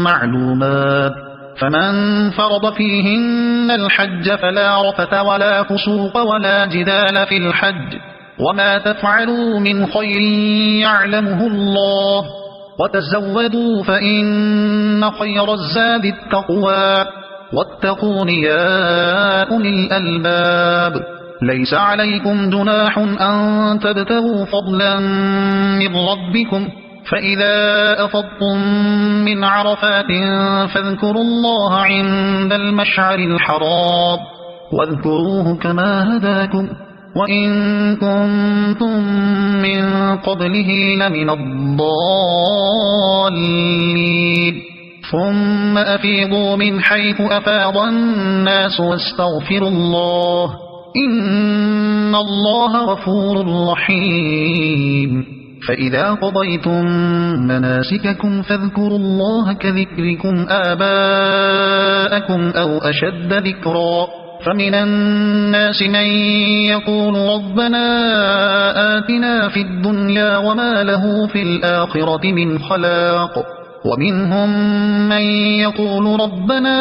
معلومات فمن فرض فيهن الحج فلا رفث ولا فسوق ولا جدال في الحج وما تفعلوا من خير يعلمه الله وتزودوا فإن خير الزاد التقوى واتقون يا أولي الألباب ليس عليكم جناح أن تبتغوا فضلا من ربكم فإذا أفضتم من عرفات فاذكروا الله عند المشعر الحرام واذكروه كما هداكم وإن كنتم من قبله لمن الضالين ثم أفيضوا من حيث أفاض الناس واستغفروا الله إن الله غفور رحيم فإذا قضيتم مناسككم فاذكروا الله كذكركم آباءكم أو أشد ذكرا فمن الناس من يقول ربنا آتنا في الدنيا وما له في الآخرة من خلاق ومنهم من يقول ربنا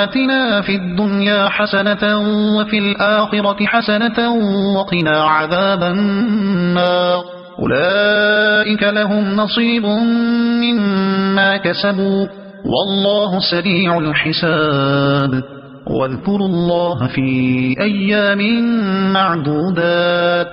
آتنا في الدنيا حسنة وفي الآخرة حسنة وقنا عذاب النار أولئك لهم نصيب مما كسبوا والله سريع الحساب واذكروا الله في أيام معدودات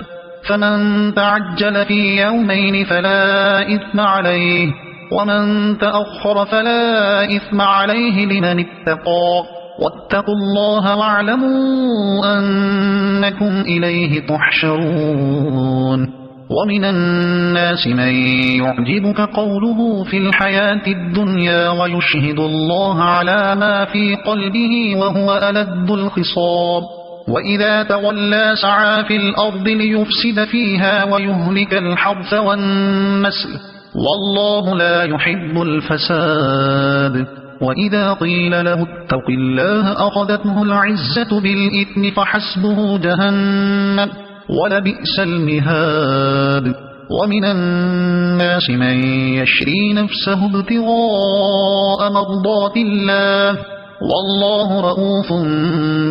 فمن تعجل في يومين فلا إثم عليه ومن تأخر فلا إثم عليه لمن اتقى واتقوا الله واعلموا أنكم إليه تحشرون ومن الناس من يعجبك قوله في الحياة الدنيا ويشهد الله على ما في قلبه وهو ألد الخصام وإذا تولى سعى في الأرض ليفسد فيها ويهلك الحرث والنسل والله لا يحب الفساد وإذا قيل له اتق الله أخذته العزة بالإثم فحسبه جهنم ولبئس المهاد ومن الناس من يشري نفسه ابتغاء مرضات الله والله رؤوف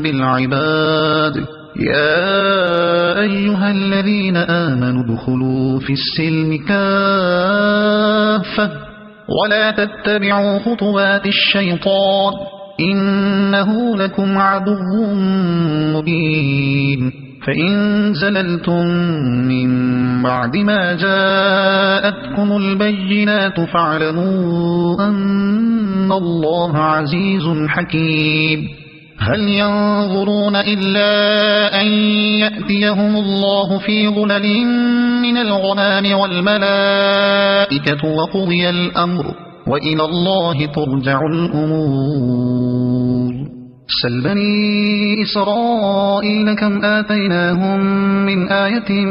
بالعباد يا أيها الذين آمنوا ادخلوا في السلم كافة ولا تتبعوا خطوات الشيطان إنه لكم عدو مبين فإن زللتم من بعد ما جاءتكم البينات فاعلموا أن الله عزيز حكيم هل ينظرون إلا أن يأتيهم الله في ظلل من الغمام والملائكة وقضي الأمر وإلى الله ترجع الأمور سل بني إسرائيل كم آتيناهم من آية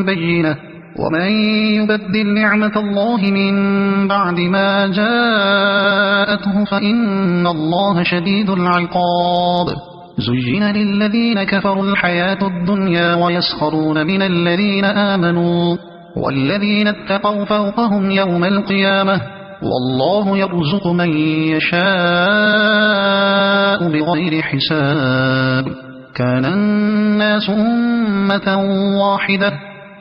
بينة ومن يبدل نعمة الله من بعد ما جاءته فإن الله شديد العقاب زين للذين كفروا الحياة الدنيا ويسخرون من الذين آمنوا والذين اتقوا فوقهم يوم القيامة والله يرزق من يشاء بغير حساب كان الناس أمة واحدة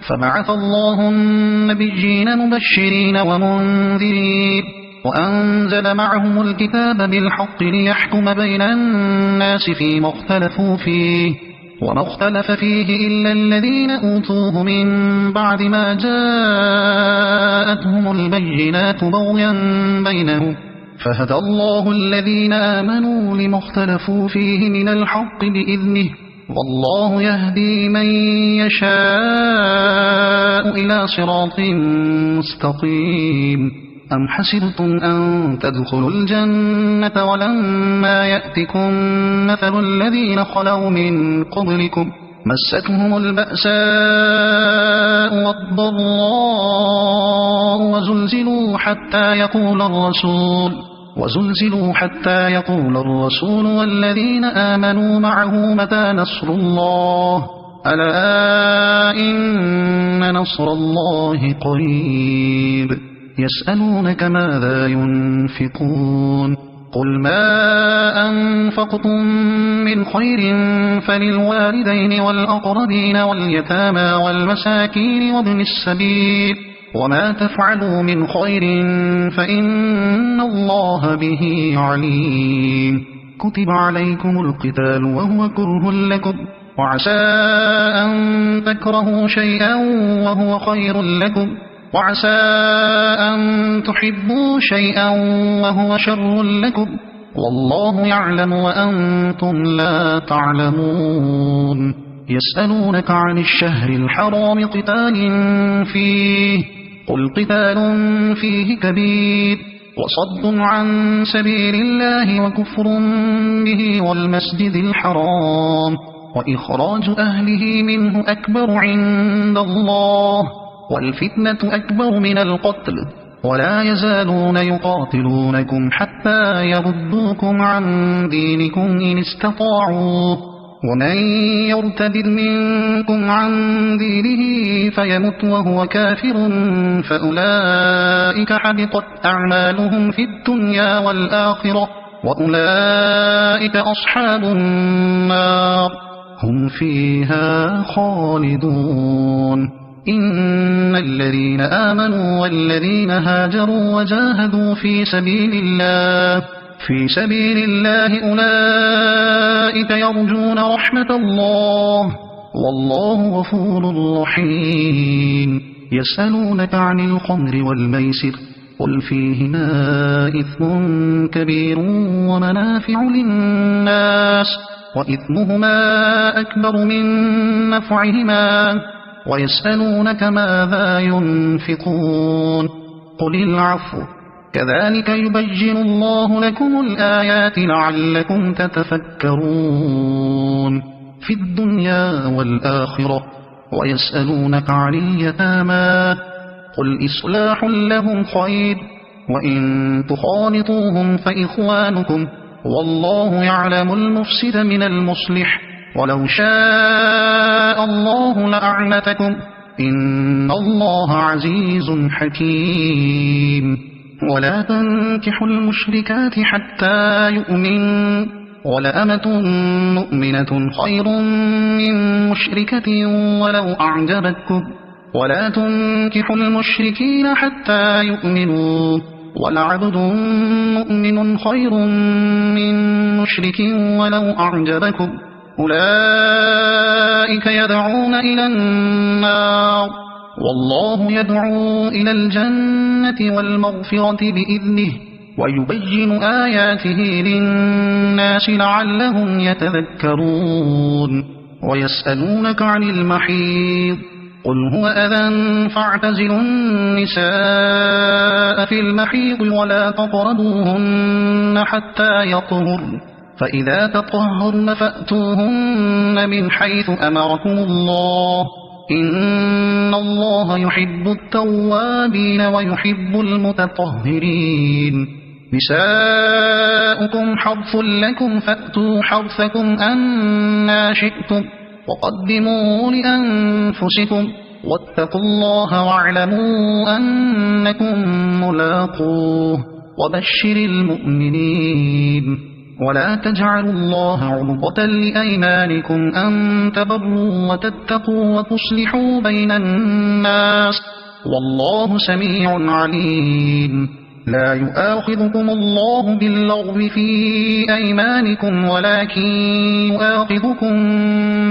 فبعث الله النبيين مبشرين ومنذرين وأنزل معهم الكتاب بالحق ليحكم بين الناس فيما اختلفوا فيه وما اختلف فيه إلا الذين أوتوه من بعد ما جاءتهم البينات بغيا بينهم فهدى الله الذين آمنوا لما اختلفوا فيه من الحق بإذنه والله يهدي من يشاء إلى صراط مستقيم أم حسبتم أن تدخلوا الجنة ولما يأتكم مثل الذين خلوا من قبلكم مستهم البأساء والضراء وزلزلوا حتى يقول الرسول والذين آمنوا معه متى نصر الله ألا إن نصر الله قريب يسألونك ماذا ينفقون قل ما أنفقتم من خير فللوالدين والأقربين واليتامى والمساكين وابن السبيل وما تفعلوا من خير فإن الله به عليم كتب عليكم القتال وهو كره لكم وعسى أن تكرهوا شيئا وهو خير لكم وعسى أن تحبوا شيئا وهو شر لكم والله يعلم وأنتم لا تعلمون يسألونك عن الشهر الحرام قتال فيه قل قتال فيه كبير وصد عن سبيل الله وكفر به والمسجد الحرام وإخراج أهله منه أكبر عند الله والفتنة أكبر من القتل ولا يزالون يقاتلونكم حتى يردوكم عن دينكم إن استطاعوا ومن يرتد منكم عن دينه فيمت وهو كافر فأولئك حبطت أعمالهم في الدنيا والآخرة وأولئك أصحاب النار هم فيها خالدون إن الذين آمنوا والذين هاجروا وجاهدوا في سبيل الله أولئك يرجون رحمة الله والله غفور رحيم يسألونك عن الخمر والميسر قل فيهما إثم كبير ومنافع للناس وإثمهما أكبر من نفعهما ويسألونك ماذا ينفقون قل العفو كذلك يبين الله لكم الآيات لعلكم تتفكرون في الدنيا والآخرة ويسألونك عن اليتامى قل إصلاح لهم خير وإن تخالطوهم فإخوانكم والله يعلم المفسد من المصلح ولو شاء الله لأعنتكم إن الله عزيز حكيم ولا تنكحوا المشركات حتى يؤمنوا ولأمة مؤمنة خير من مشركة ولو أعجبتكم ولا تنكحوا المشركين حتى يؤمنوا ولعبد مؤمن خير من مشرك ولو أعجبكم أولئك يدعون إلى النار والله يدعو إلى الجنة والمغفرة بإذنه ويبين آياته للناس لعلهم يتذكرون ويسألونك عن المحيض قل هو أذى فاعتزلوا النساء في المحيض ولا تقربوهن حتى يطهرن فإذا تطهرن فأتوهن من حيث أمركم الله إن الله يحب التوابين ويحب المتطهرين نساؤكم حرث لكم فأتوا حرثكم أنى شئتم وقدموا لأنفسكم واتقوا الله واعلموا أنكم ملاقوه وبشر المؤمنين ولا تجعلوا الله عرضة لأيمانكم أن تبروا وتتقوا وتصلحوا بين الناس والله سميع عليم لا يؤاخذكم الله باللغو في أيمانكم ولكن يؤاخذكم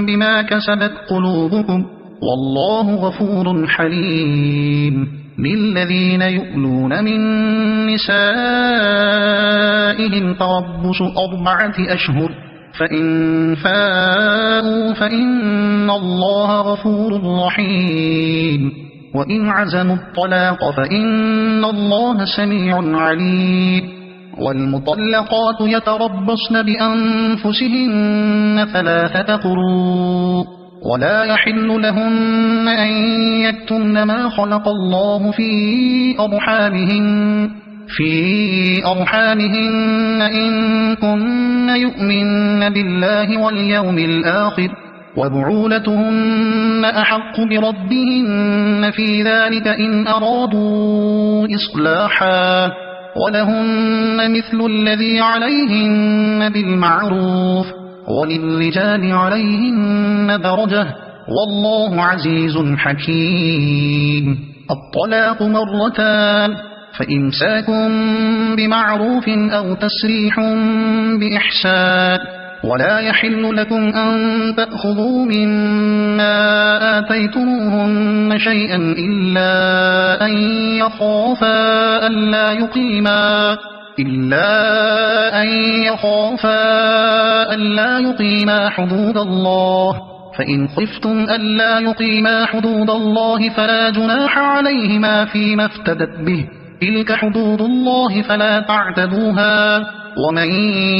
بما كسبت قلوبكم والله غفور حليم للذين يؤلون من نسائهم تربص 4 أشهر فإن فاءوا فإن الله غفور رحيم وإن عزموا الطلاق فإن الله سميع عليم والمطلقات يتربصن بأنفسهن 3 قروء ولا يحل لهن أن يكتمن ما خلق الله في أرحامهن إن كن يؤمن بالله واليوم الآخر وبعولتهن أحق بردهن في ذلك إن أرادوا إصلاحا ولهن مثل الذي عليهن بالمعروف وللرجال عليهن درجة والله عزيز حكيم الطلاق 2 فإمساك بمعروف أو تسريح بإحسان ولا يحل لكم أن تأخذوا مما آتيتموهن شيئا إلا أن يخافا ألا يقيما حدود الله، فإن خفتم ألا يقيما حدود الله فلا جناح عليهما فيما افتدت به، تلك حدود الله فلا تعتدوها، ومن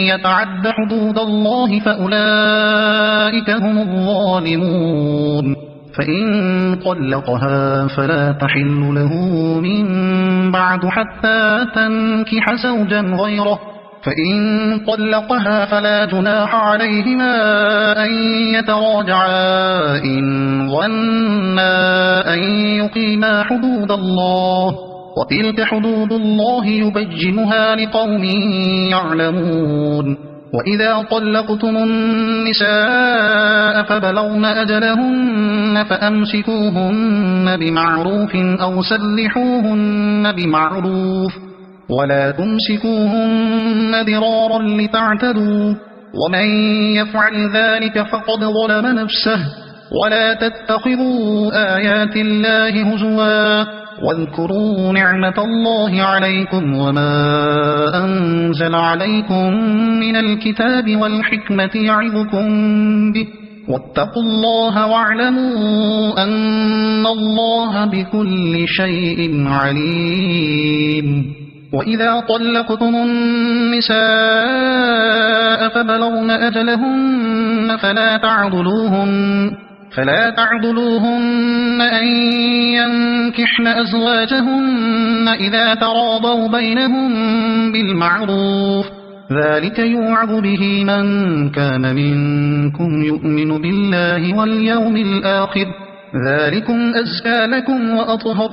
يتعد حدود الله فأولئك هم الظالمون. فإن طلقها فلا تحل له من بعد حتى تنكح زوجا غيره، فإن طلقها فلا جناح عليهما أن يتراجعا إن ظنا أن يقيما حدود الله، وتلك حدود الله يبينها لقوم يعلمون. وإذا طلقتم النساء فبلغن أجلهن فأمسكوهن بمعروف أو سرحوهن بمعروف، ولا تمسكوهن ضرارا لتعتدوا، ومن يفعل ذلك فقد ظلم نفسه. ولا تتخذوا آيات الله هزوا، واذكروا نعمة الله عليكم وما أنزل عليكم من الكتاب والحكمة يعظكم به، واتقوا الله واعلموا أن الله بكل شيء عليم. وإذا طلقتم النساء فبلغن أجلهن فلا تعضلوهن أن ينكحن أزواجهن إذا تراضوا بينهم بالمعروف، ذلك يوعظ به من كان منكم يؤمن بالله واليوم الآخر، ذلكم أزكى لكم وأطهر،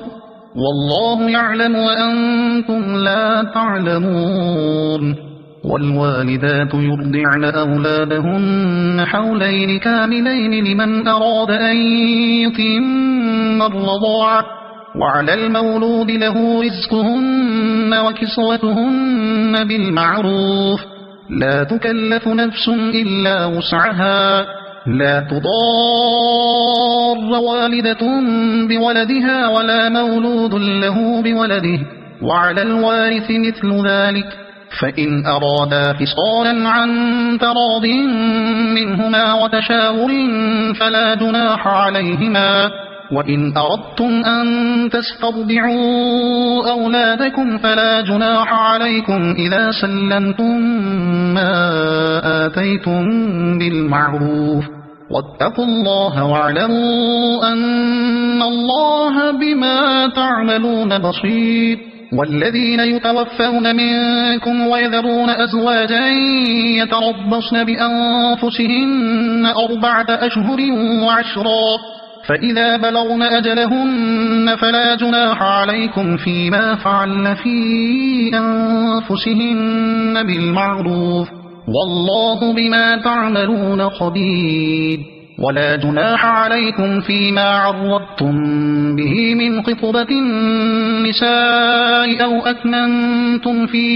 والله يعلم وأنتم لا تعلمون. والوالدات يرضعن أولادهن حولين كاملين لمن أراد أن يتم الرضاعة، وعلى المولود له رزقهن وكسوتهن بالمعروف، لا تكلف نفس إلا وسعها، لا تضار والدة بولدها ولا مولود له بولده، وعلى الوارث مثل ذلك، فإن أرادا فصالا عن تراض منهما وتشاور فلا جناح عليهما. وإن أردتم أن تسترضعوا أولادكم فلا جناح عليكم إذا سلمتم ما آتيتم بالمعروف، واتقوا الله واعلموا أن الله بما تعملون بصير. والذين يتوفون منكم ويذرون أزواجا يتربصن بأنفسهن 4 أشهر وعشرا، فإذا بلغن أجلهن فلا جناح عليكم فيما فعلن في أنفسهن بالمعروف، والله بما تعملون خبير. ولا جناح عليكم فيما عرضتم به من خطبة النساء أو أكننتم في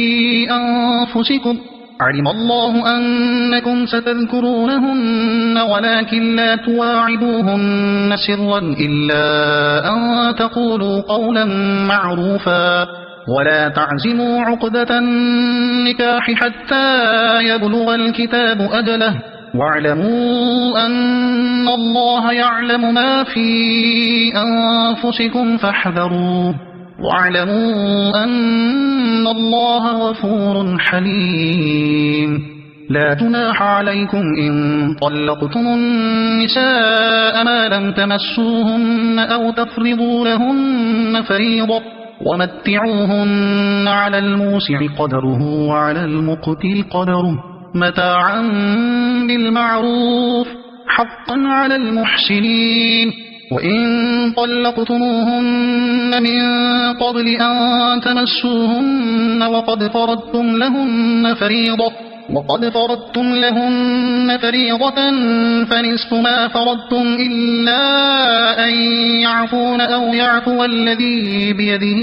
أنفسكم، علم الله أنكم ستذكرونهن ولكن لا تواعدوهن سرا إلا أن تقولوا قولا معروفا، ولا تعزموا عقدة النكاح حتى يبلغ الكتاب أجله، واعلموا أن الله يعلم ما في أنفسكم فاحذروه، واعلموا أن الله غفور حليم. لا جناح عليكم إن طلقتم النساء ما لم تمسوهن أو تفرضوا لهن فريضة، ومتعوهن على الموسع قدره وعلى المقتل قدره متاعا بالمعروف حقا على المحسنين. وإن طلقتموهن من قبل أن تمسوهن وقد فرضتم لهن فريضة فنصف ما فرضتم إلا أن يعفون أو يعفو الذي بيده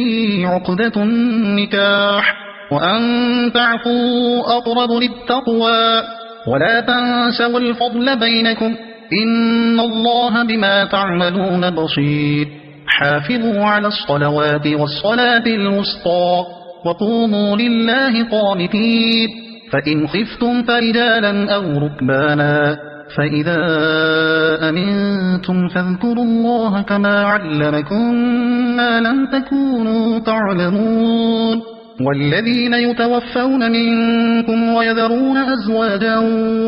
عقدة النكاح، وأن تعفوا أقرب للتقوى، ولا تنسوا الفضل بينكم إن الله بما تعملون بصير حافظوا على الصلوات والصلاة الوسطى وقوموا لله قانتين فإن خفتم فرجالا أو ركبانا فإذا أمنتم فاذكروا الله كما علمكم ما لم تكونوا تعلمون والذين يتوفون منكم ويذرون أزواجا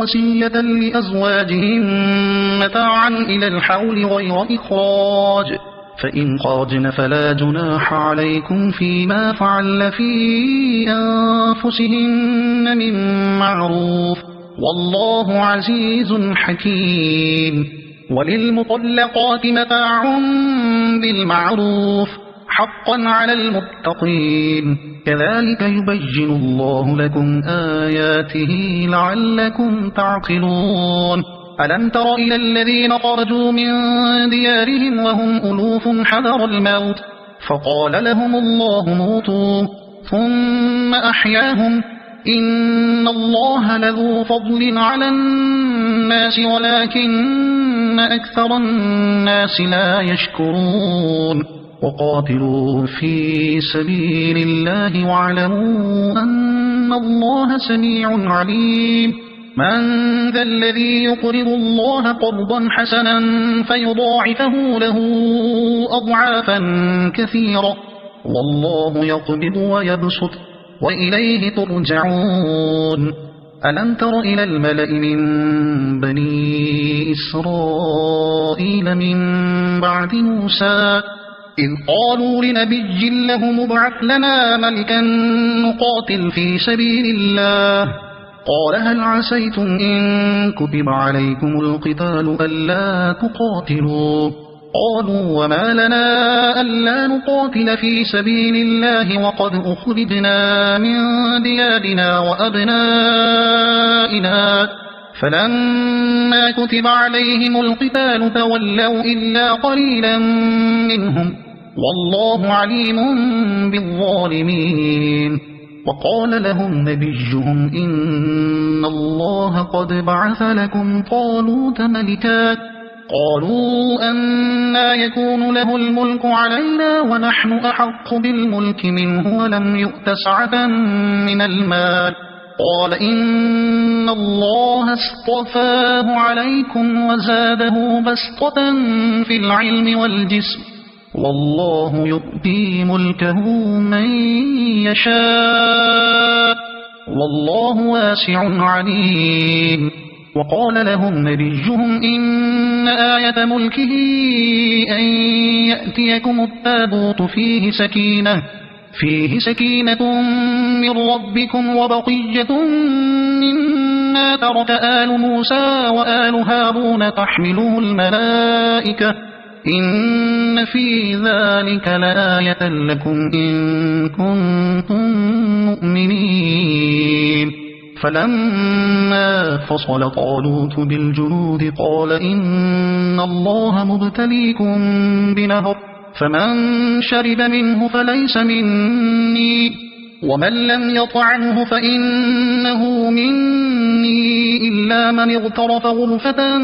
وصية لأزواجهم متاعا إلى الحول غير إخراج فإن خرجن فلا جناح عليكم فيما فعل في أنفسهن من معروف والله عزيز حكيم وللمطلقات متاع بالمعروف حقا على المتقين كذلك يبين الله لكم آياته لعلكم تعقلون ألم تر إلى الذين خرجوا من ديارهم وهم ألوف حذر الموت فقال لهم الله موتوا ثم أحياهم إن الله لذو فضل على الناس ولكن أكثر الناس لا يشكرون وقاتلوا في سبيل الله واعلموا أن الله سميع عليم من ذا الذي يقرض الله قرضا حسنا فيضاعفه له أضعافا كثيرة والله يقبض ويبسط وإليه ترجعون ألم تر إلى الملأ من بني إسرائيل من بعد موسى إذ قالوا لنبي له مبعث لنا ملكا نقاتل في سبيل الله قال هل عسيتم إن كتب عليكم القتال ألا تقاتلوا قالوا وما لنا ألا نقاتل في سبيل الله وقد أخرجنا من ديارنا وأبنائنا فلما كتب عليهم القتال تولوا إلا قليلا منهم والله عليم بالظالمين وقال لهم نبيهم إن الله قد بعث لكم طالوت ملكا قالوا أنى يكون له الملك علينا ونحن أحق بالملك منه ولم يؤت سعة من المال قال إن الله اصطفاه عليكم وزاده بسطة في العلم والجسم والله يؤتي ملكه من يشاء والله واسع عليم وقال لهم نبيهم إن آية ملكه أن يأتيكم التابوت فيه سكينة من ربكم وبقية مما ترك آل موسى وآل هارون تحمله الملائكة إن في ذلك لآية لكم إن كنتم مؤمنين فلما فصل طالوت بالجنود قال إن الله مبتليكم بنهر فمن شرب منه فليس مني ومن لم يطعمه فإنه مني إلا من اغترف غرفة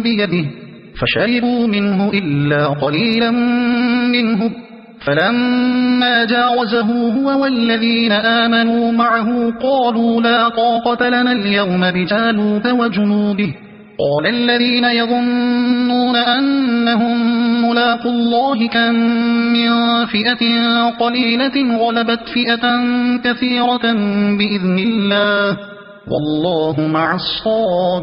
بيده فشربوا منه إلا قليلا منه فلما جاوزه هو والذين آمنوا معه قالوا لا طاقة لنا اليوم بجالوت وجنوده قال الذين يظنون أنهم ملاقوا الله كم من فئة قليلة غلبت فئة كثيرة بإذن الله والله مع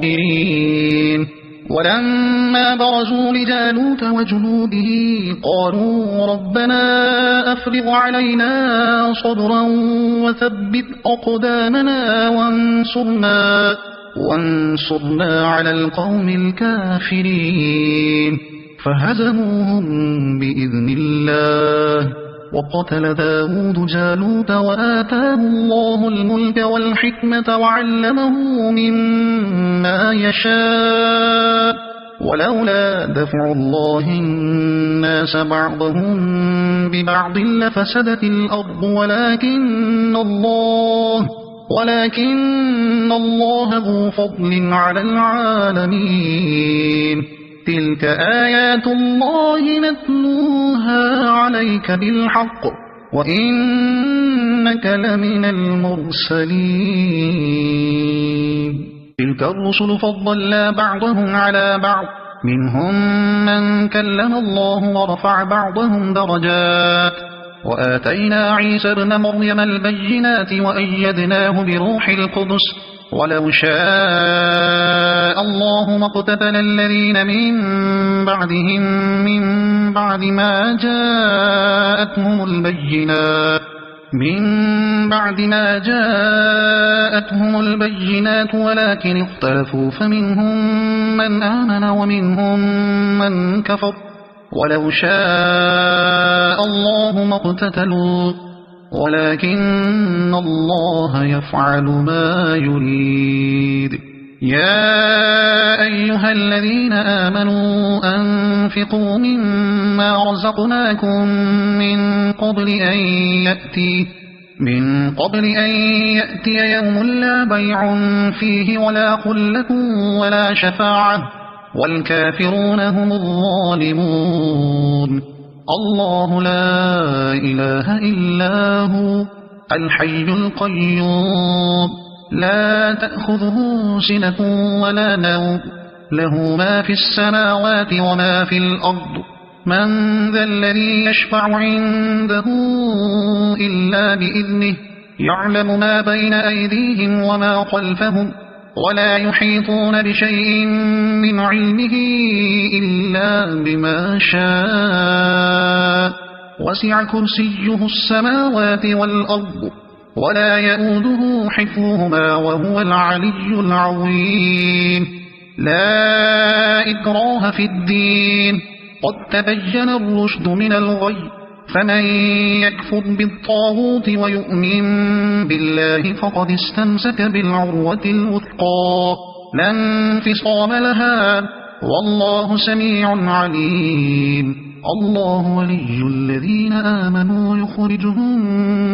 الصابرين ولما برزوا لجالوت وجنوده قالوا ربنا أفرغ علينا صبرا وثبت أقدامنا وانصرنا على القوم الكافرين فهزموهم بإذن الله وقتل داود جالوت وآتاه الله الملك والحكمة وعلمه مما يشاء ولولا دفع الله الناس بعضهم ولكن الله ذو فضل على العالمين تلك آيات الله نتلوها عليك بالحق وإنك لمن المرسلين تلك الرسل فضلنا بعضهم على بعض منهم من كلم الله ورفع بعضهم درجات وآتينا عيسى ابن مريم البينات وأيدناه بروح القدس ولو شاء الله ما اقتتل الذين من بعدهم من بعد ما جاءتهم البينات ولكن اختلفوا فمنهم من آمن ومنهم من كفر ولو شاء الله ما اقتتلوا ولكن الله يفعل ما يريد يا أيها الذين آمنوا أنفقوا مما رزقناكم من قبل أن يأتي يوم لا بيع فيه ولا خلة ولا شفاعة والكافرون هم الظالمون الله لا إله إلا هو الحي القيوم لا تأخذه سنة ولا نوم له ما في السماوات وما في الأرض من ذا الذي يشفع عنده إلا بإذنه يعلم ما بين أيديهم وما خلفهم ولا يحيطون بشيء من علمه إلا بما شاء وسع كرسيه السماوات والأرض ولا يؤوده حفظهما وهو العلي العظيم لا إكراه في الدين قد تبين الرشد من الغي فمن يكفر بالطاغوت ويؤمن بالله فقد استمسك بالعروة الوثقى لا انفصام لها والله سميع عليم الله ولي الذين آمنوا يخرجهم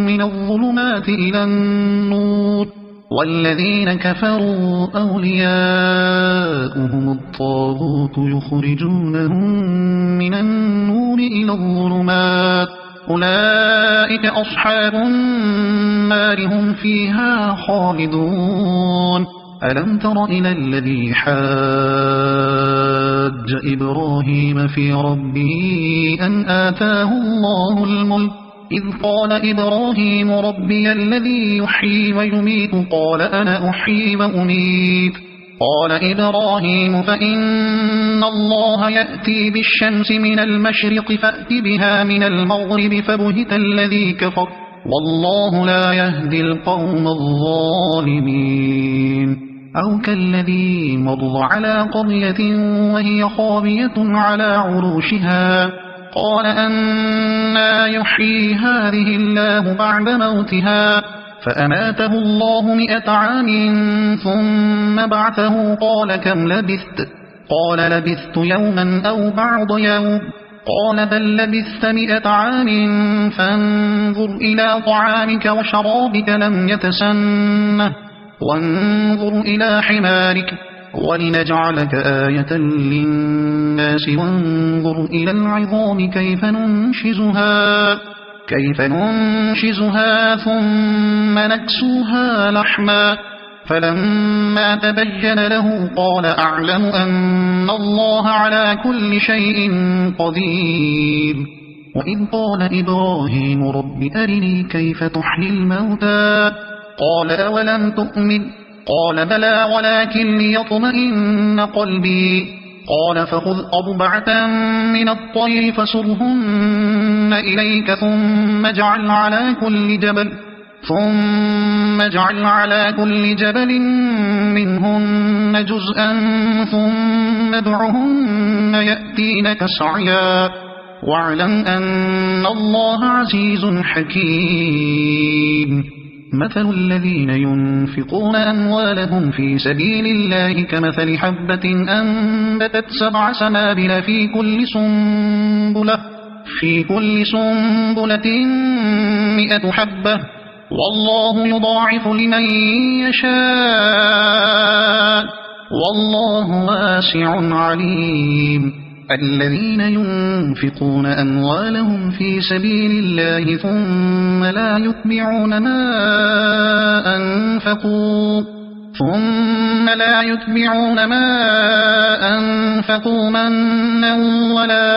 من الظلمات إلى النور والذين كفروا أولياؤهم الطاغوت يخرجونهم من النور إلى الظلمات أولئك أصحاب النار هم فيها خالدون ألم تر إلى الذي حاج إبراهيم في ربه أن آتاه الله الملك إذ قال إبراهيم ربي الذي يحيي ويميت قال أنا أحيي وأميت قال إبراهيم فإن الله يأتي بالشمس من المشرق فأت بها من المغرب فبهت الذي كفر والله لا يهدي القوم الظالمين أو كالذي مر على قرية وهي خاوية على عروشها قال أنى يحيي هذه الله بعد موتها فأماته الله 100 عام ثم بعثه قال كم لبثت قال لبثت يوما أو بعض يوم قال بل لبثت 100 عام فانظر إلى طعامك وشرابك لم يتسنه وانظر إلى حمارك ولنجعلك آية للناس وانظر إلى العظام كيف ننشزها ثم نكسوها لحما فلما تبين له قال أعلم أن الله على كل شيء قدير وإذ قال إبراهيم رب أرني كيف تحيي الموتى قال أولم تؤمن قال بلى ولكن ليطمئن قلبي قال فخذ 4 من الطير فصرهن إليك ثم اجعل على كل جبل منهن جزءا ثم ادعهن يأتينك سعيا واعلم أن الله عزيز حكيم مثل الذين ينفقون أموالهم في سبيل الله كمثل حبة أنبتت 7 سنابل في كل سنبلة 100 حبة والله يضاعف لمن يشاء والله واسع عليم الذين ينفقون أموالهم في سبيل الله ثم لا يتبعون ما أنفقوا منا ولا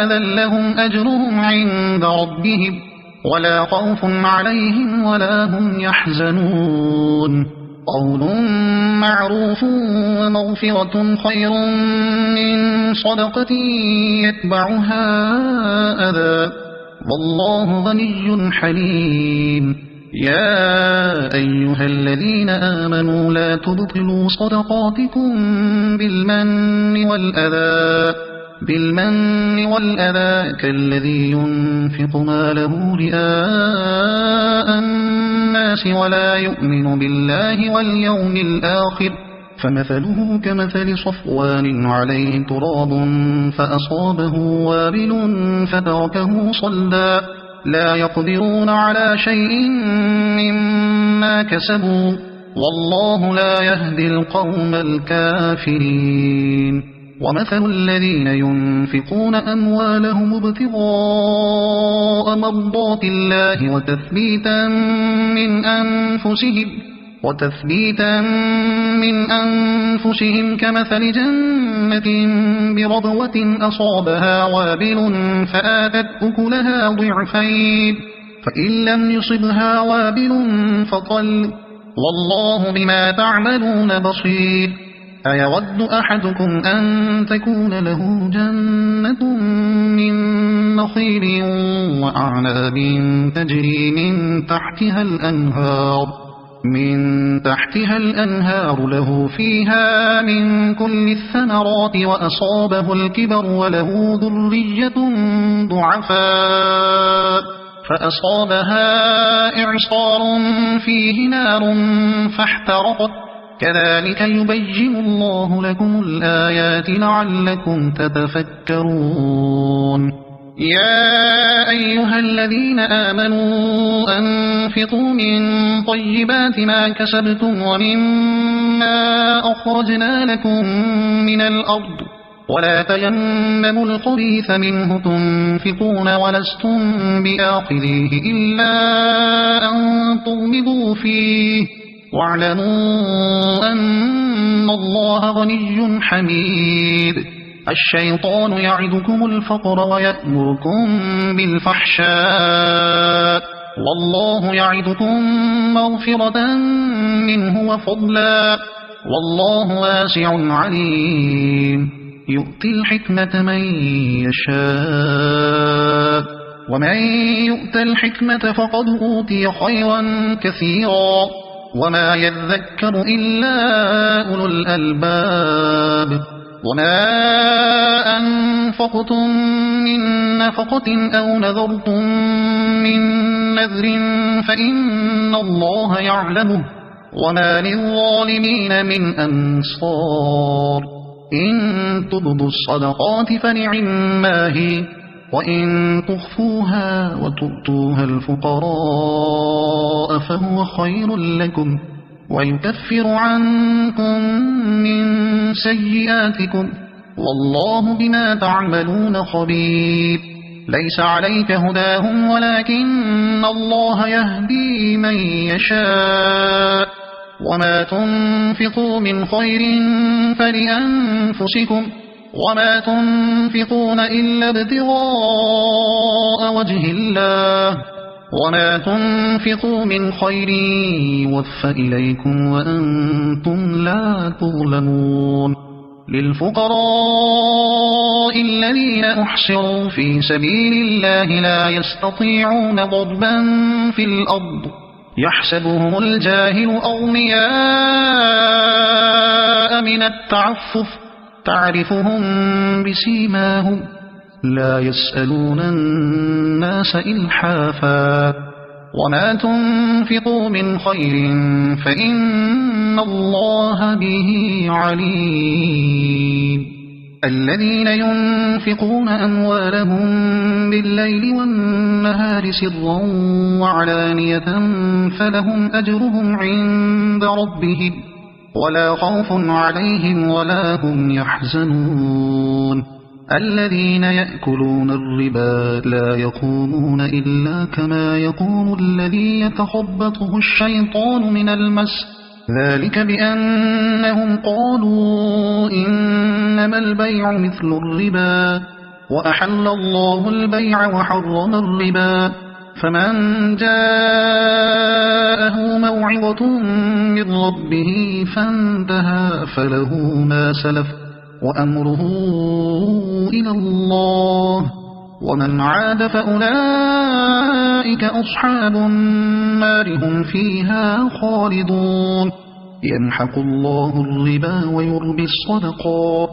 أذى لهم أجرهم عند ربهم ولا خوف عليهم ولا هم يحزنون قول معروف ومغفرة خير من صدقة يتبعها أذى والله غني حليم يا أيها الذين آمنوا لا تبطلوا صدقاتكم بالمن والأذى كالذي ينفق ماله رئاء الناس ولا يؤمن بالله واليوم الآخر فمثله كمثل صفوان عليه تراب فأصابه وابل فتركه صلدا لا يقدرون على شيء مما كسبوا والله لا يهدي القوم الكافرين ومثل الذين ينفقون أموالهم ابتغاء مرضات الله وتثبيتا من أنفسهم كمثل جنة بربوة أصابها وابل فآتت أكلها ضعفين فإن لم يصبها وابل فطل والله بما تعملون بصير أيود أحدكم أن تكون له جنة من نخيل وأعناب تجري من تحتها الأنهار له فيها من كل الثمرات وأصابه الكبر وله ذرية ضعفاء فأصابها إعصار فيه نار فاحترقت كذلك يبين الله لكم الآيات لعلكم تتفكرون يا أيها الذين آمنوا أنفقوا من طيبات ما كسبتم ومما أخرجنا لكم من الأرض ولا تيمموا الخبيث منه تنفقون ولستم بآخذيه إلا أن تغمضوا فيه واعلموا أن الله غني حميد الشيطان يعدكم الفقر ويأمركم بالفحشاء والله يعدكم مغفرة منه وفضلا والله واسع عليم يؤتي الحكمة من يشاء ومن يؤت الحكمة فقد أوتي خيرا كثيرا وما يذكر إلا أولو الألباب وما أنفقتم من نفقة أو نذرتم من نذر فإن الله يعلمه وما للظالمين من أنصار إن تبدوا الصدقات فنعما هي وإن تخفوها وتؤتوها الفقراء فهو خير لكم ويكفر عنكم من سيئاتكم والله بما تعملون خبير ليس عليك هداهم ولكن الله يهدي من يشاء وما تنفقوا من خير فلأنفسكم وما تنفقون إلا ابتغاء وجه الله وما تنفقوا من خير يوفى إليكم وأنتم لا تظلمون للفقراء الذين أحصروا في سبيل الله لا يستطيعون ضربا في الأرض يحسبهم الجاهل أغنياء من التعفف تعرفهم بسيماهم لا يسألون الناس إلحافا وما تنفقوا من خير فإن الله به عليم الذين ينفقون أموالهم بالليل والنهار سرا وعلانية فلهم أجرهم عند ربهم ولا خوف عليهم ولا هم يحزنون الذين يأكلون الربا لا يقومون إلا كما يقوم الذي يتخبطه الشيطان من المس ذلك بأنهم قالوا إنما البيع مثل الربا وأحل الله البيع وحرم الربا فمن جاءه موعظة من ربه فانتهى فله ما سلف وأمره إلى الله ومن عاد فأولئك أصحاب النار هم فيها خالدون يمحق الله الربا ويربي الصدقات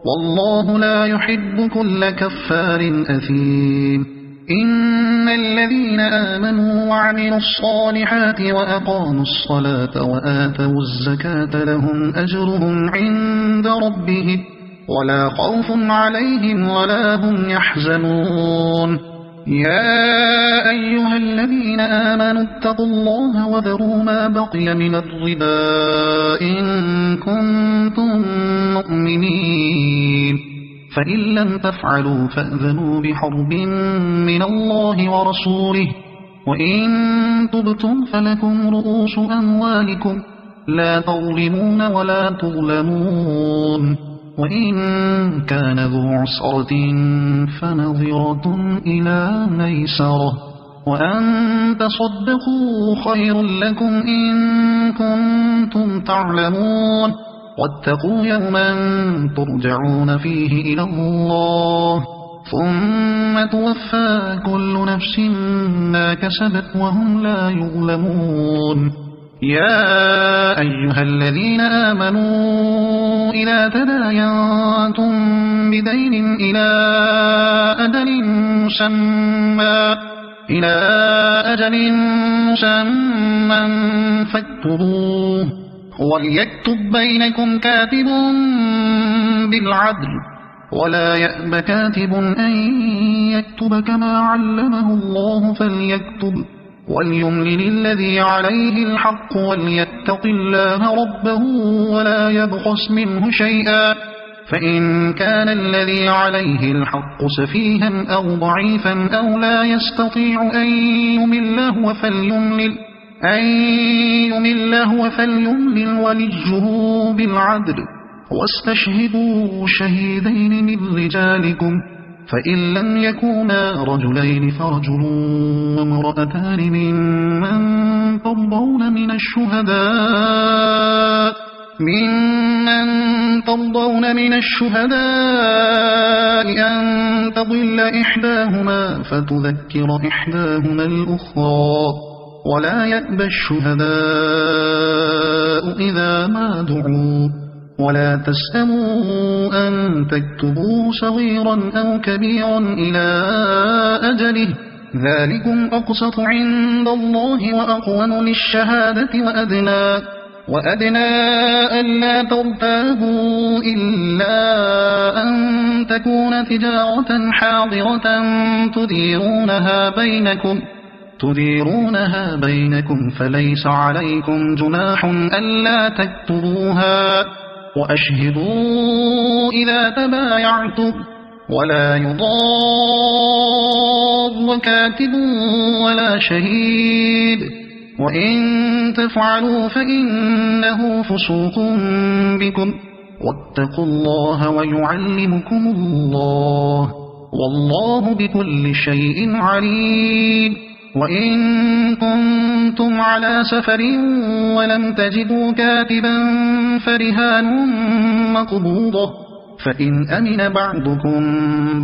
والله لا يحب كل كفار أثيم إن الذين آمنوا وعملوا الصالحات وأقاموا الصلاة وآتوا الزكاة لهم أجرهم عند ربهم ولا خوف عليهم ولا هم يحزنون يا أيها الذين آمنوا اتقوا الله وذروا ما بقي من الربا إن كنتم مؤمنين فإن لم تفعلوا فأذنوا بحرب من الله ورسوله وإن تبتم فلكم رؤوس أموالكم لا تظلمون ولا تظلمون وإن كان ذو عسرة فنظرة إلى ميسرة وأن تصدقوا خير لكم إن كنتم تعلمون واتقوا يوما ترجعون فيه إلى الله ثم توفى كل نفس ما كسبت وهم لا يظلمون يا أيها الذين آمنوا إذا تداينتم بدين إلى أجل مسمى فاكتبوه وليكتب بينكم كاتب بالعدل ولا يأب كاتب أن يكتب كما علمه الله فليكتب وليملل الذي عليه الحق وليتق الله ربه ولا يبخس منه شيئا فإن كان الذي عليه الحق سفيها أو ضعيفا أو لا يستطيع أن يمل هو فليملل وليه بالعدل واستشهدوا شهيدين من رجالكم فإن لم يكونا رجلين فرجل وامرأتان ممن ترضون من الشهداء أن تضل إحداهما فتذكر إحداهما الأخرى ولا يأبى الشهداء إذا ما دعوا ولا تسأموا أن تكتبوا صغيرا أو كبيرا إلى أجله ذلكم أقسط عند الله وأقوم للشهادة وأدنى ألا ترتابوا إلا أن تكون تجارة حاضرة تديرونها بينكم فليس عليكم جناح ألا تكتبوها وأشهدوا إذا تبايعتم ولا يضار كاتب ولا شهيد وإن تفعلوا فإنه فسوق بكم واتقوا الله ويعلمكم الله والله بكل شيء عليم وإن كنتم على سفر ولم تجدوا كاتبا فرهان مقبوضة فإن أمن بعضكم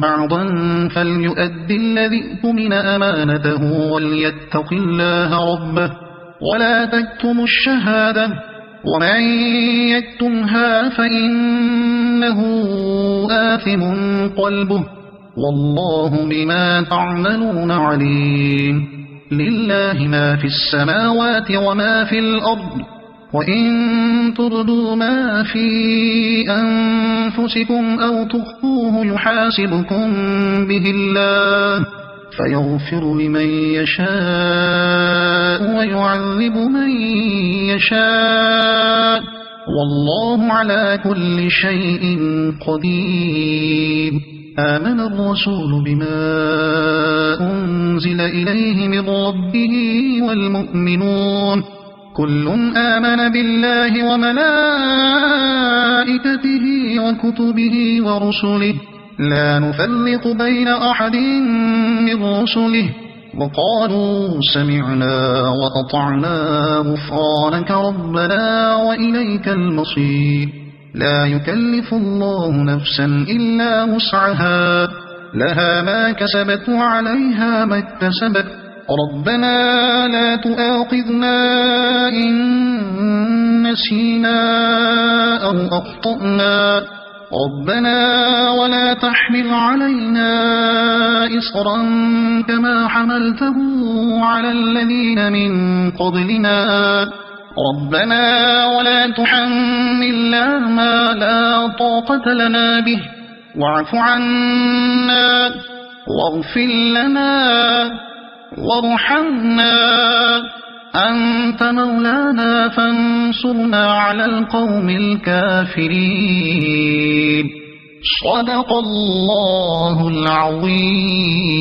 بعضا فليؤد الذي اؤتمن أمانته وليتق الله ربه ولا تكتموا الشهادة ومن يكتمها فإنه آثم قلبه والله بما تعملون عليم لله ما في السماوات وما في الأرض وإن تبدوا ما في أنفسكم أو تخفوه يحاسبكم به الله فيغفر لمن يشاء ويعذب من يشاء والله على كل شيء قدير. آمن الرسول بما أنزل إليه من ربه والمؤمنون كل آمن بالله وملائكته وكتبه ورسله لا نفرق بين أحد من رسله وقالوا سمعنا وأطعنا غفرانك ربنا وإليك المصير. لا يكلف الله نفسا إلا وسعها لها ما كسبت وعليها ما اكتسبت ربنا لا تؤاخذنا إن نسينا أو أخطأنا ربنا ولا تحمل علينا إصرا كما حملته على الذين من قبلنا ربنا ولا تحملنا ما لا طاقة لنا به واعف عنا واغفر لنا وارحمنا أنت مولانا فانصرنا على القوم الكافرين. صدق الله العظيم.